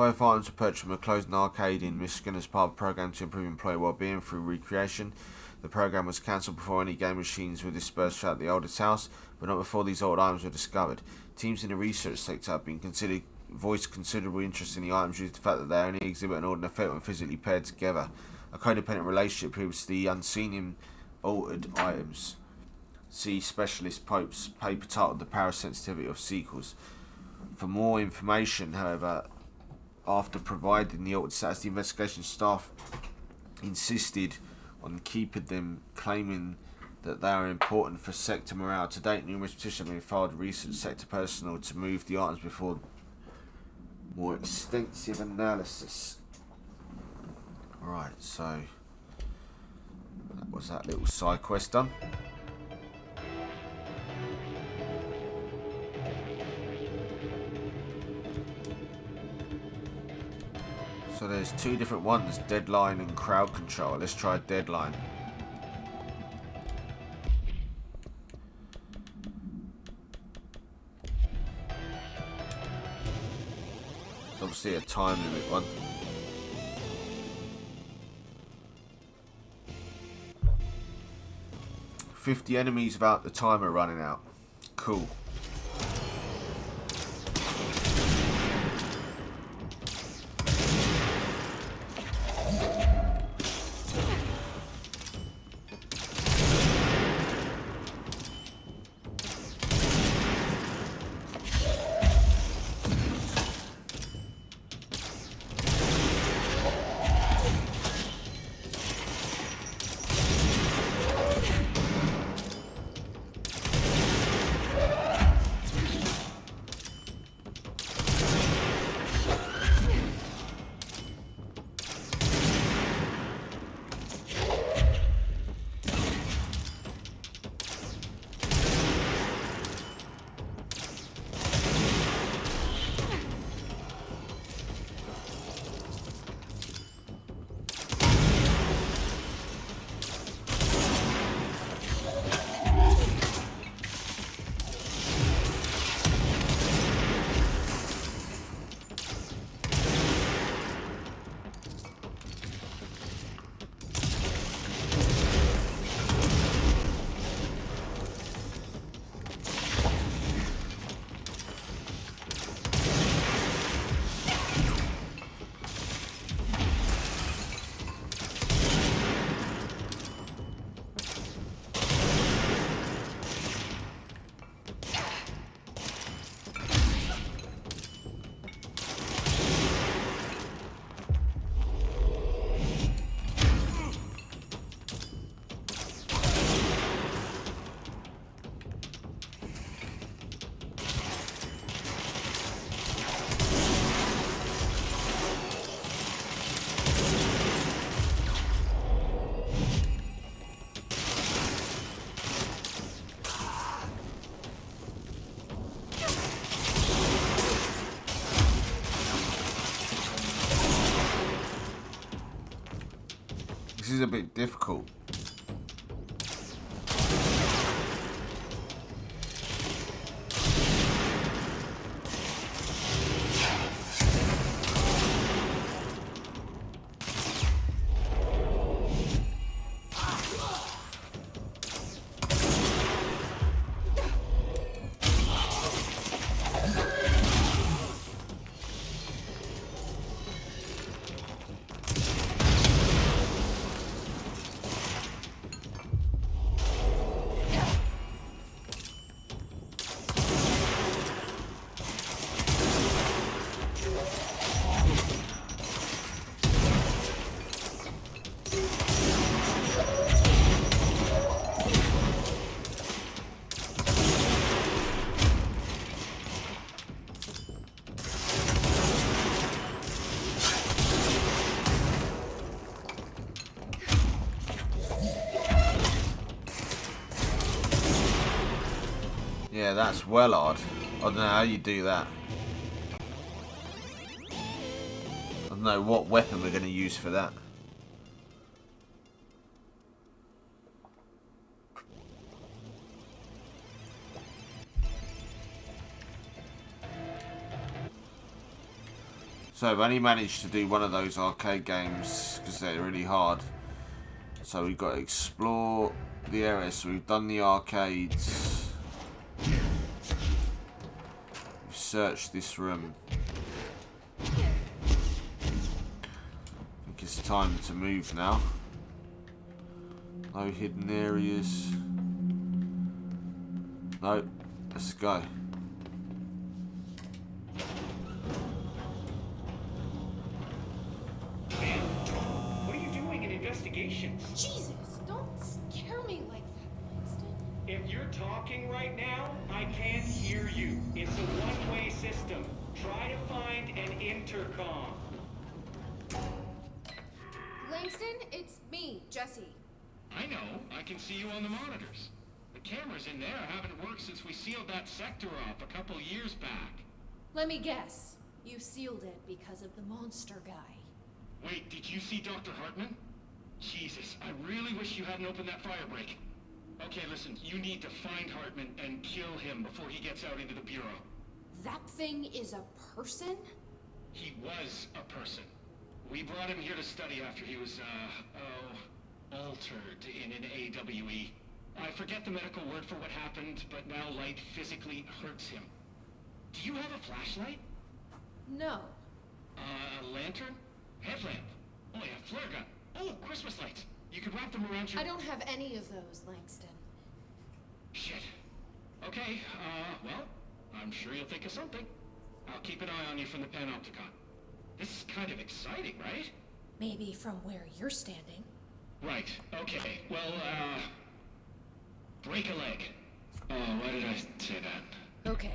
Both items were purchased from a closed arcade in Michigan as part of a program to improve employee well-being through recreation. The program was cancelled before any game machines were dispersed throughout the oldest house, but not before these old items were discovered. Teams in the research sector have been voiced considerable interest in the items due to the fact that they only exhibit an ordinary effect when physically paired together. A codependent relationship proves the unseen in altered items. See Specialist Pope's paper titled The Parasensitivity of Sequels. For more information, however, after providing the altered status, the investigation staff insisted on keeping them, claiming that they are important for sector morale. To date, numerous petitions have been filed with research sector personnel to move the items before more extensive analysis. Right, so that was that little side quest done. So there's two different ones, deadline and crowd control. Let's try deadline. It's obviously a time limit one. "50 enemies without the timer running out." Cool. This is a bit difficult. Yeah, that's well odd. I don't know how you do that. I don't know what weapon we're going to use for that. So I've only managed to do one of those arcade games because they're really hard. So we've got to explore the area. So we've done the arcades. We've searched this room. I think it's time to move now. No hidden areas. No, let's go. What are you doing in investigations? Jesus, don't scare me like that, Langston. If you're talking right now, I can't hear you. It's a one-way system. Try to find an intercom. Langston, it's me, Jesse. I know. I can see you on the monitors. The cameras in there haven't worked since we sealed that sector off a couple years back. Let me guess. You sealed it because of the monster guy. Wait, did you see Dr. Hartman? Jesus, I really wish you hadn't opened that fire break. Okay, listen, you need to find Hartman and kill him before he gets out into the Bureau. That thing is a person? He was a person. We brought him here to study after he was, altered in an AWE. I forget the medical word for what happened, but now light physically hurts him. Do you have a flashlight? No. A lantern? Headlamp? Oh yeah, flare gun. Oh, Christmas lights. You could wrap them around your... I don't have any of those, Langston. Shit. Okay, well, I'm sure you'll think of something. I'll keep an eye on you from the Panopticon. This is kind of exciting, right? Maybe from where you're standing. Right, okay. Well, break a leg. Oh, why did I say that? Okay.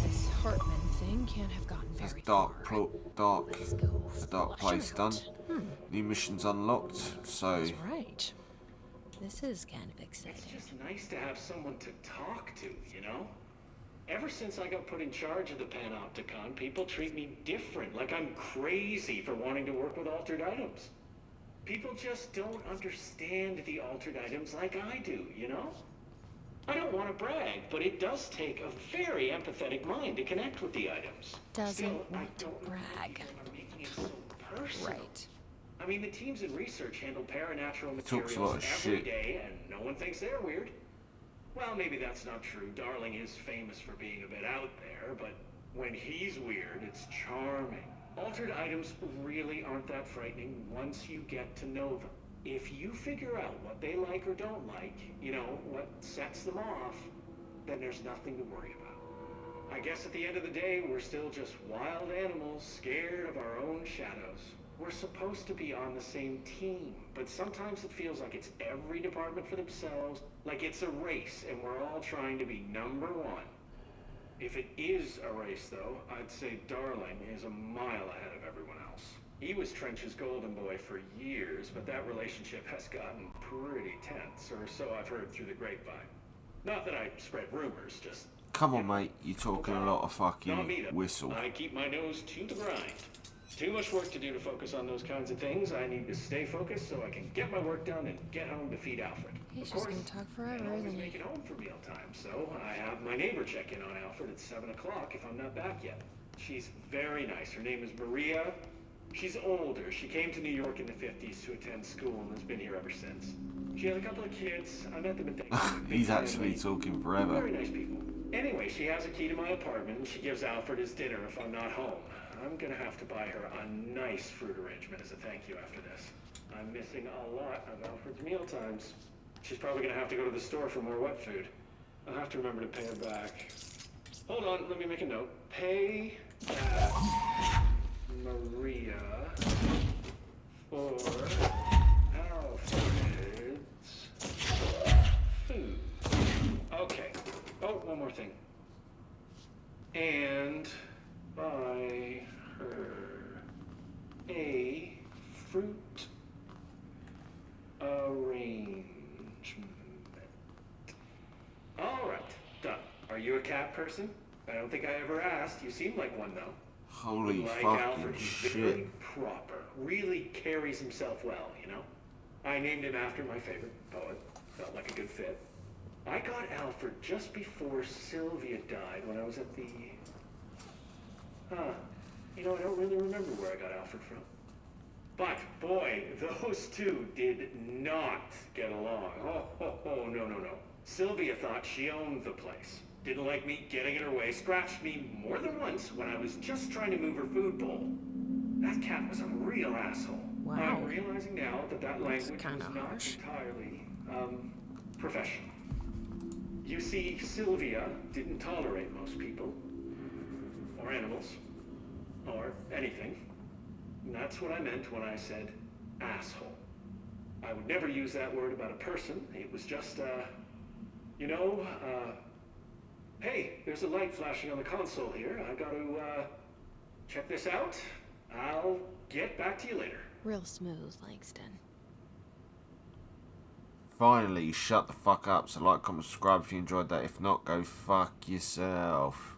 This Hartman thing can't have gotten That's very dark, far. Let's go a dark flush place him done. out. New missions unlocked. So That's right. This is kind of exciting. It's just nice to have someone to talk to, you know? Ever since I got put in charge of the Panopticon, people treat me different, like I'm crazy for wanting to work with altered items. People just don't understand the altered items like I do, you know? I don't want to brag, but it does take a very empathetic mind to connect with the items. Doesn't Still, I want to don't know if brag. people are making it so personal. Right. I mean, the teams in research handle paranatural Talks materials a lot of every shit. day, and no one thinks they're weird. Well, maybe that's not true. Darling is famous for being a bit out there, but when he's weird, it's charming. Altered items really aren't that frightening once you get to know them. If you figure out what they like or don't like, you know, what sets them off, then there's nothing to worry about. I guess at the end of the day, we're still just wild animals scared of our own shadows. We're supposed to be on the same team, but sometimes it feels like it's every department for themselves, like it's a race and we're all trying to be number one. If it is a race, though, I'd say Darling is a mile ahead of everyone else. He was Trench's golden boy for years, but that relationship has gotten pretty tense, or so I've heard through the grapevine. Not that I spread rumors, just... come on, mate. You're talking a lot of Not me, fucking though. whistle. I keep my nose to the grind. Too much work to do to focus on those kinds of things. I need to stay focused so I can get my work done and get home to feed Alfred. He's Of just course, gonna talk forever, I always isn't he? make it home for mealtime, so I have my neighbor check in on Alfred at 7 o'clock if I'm not back yet. She's very nice. Her name is Maria. She's older. She came to New York in the 50s to attend school and has been here ever since. She has a couple of kids. I met them at Thanksgiving. Big He's actually family. talking forever. Very nice people. Anyway, she has a key to my apartment and she gives Alfred his dinner if I'm not home. I'm gonna have to buy her a nice fruit arrangement as a thank you after this. I'm missing a lot of Alfred's meal times. She's probably gonna have to go to the store for more wet food. I'll have to remember to pay her back. Hold on, let me make a note. Pay back Maria for Alfred's food. Okay. Oh, one more thing. And buy her a fruit arrangement. All right, done. Are you a cat person? I don't think I ever asked. You seem like one, though. Holy Like fucking Alfred, he's very shit. proper. Really carries himself well, you know? I named him after my favorite poet. Felt like a good fit. I got Alfred just before Sylvia died when I was at the... You know, I don't really remember where I got Alfred from. But, boy, those two did not get along. Oh, no. Sylvia thought she owned the place. Didn't like me getting in her way, scratched me more than once when I was just trying to move her food bowl. That cat was a real asshole. Wow. I'm realizing now that That's language was kinda not harsh. entirely, professional. You see, Sylvia didn't tolerate most people, or animals, or anything. And that's what I meant when I said asshole. I would never use that word about a person. It was just, hey, there's a light flashing on the console here. I've got to, check this out. I'll get back to you later. Real smooth, Langston. Finally, shut the fuck up. So like, comment, subscribe if you enjoyed that. If not, go fuck yourself.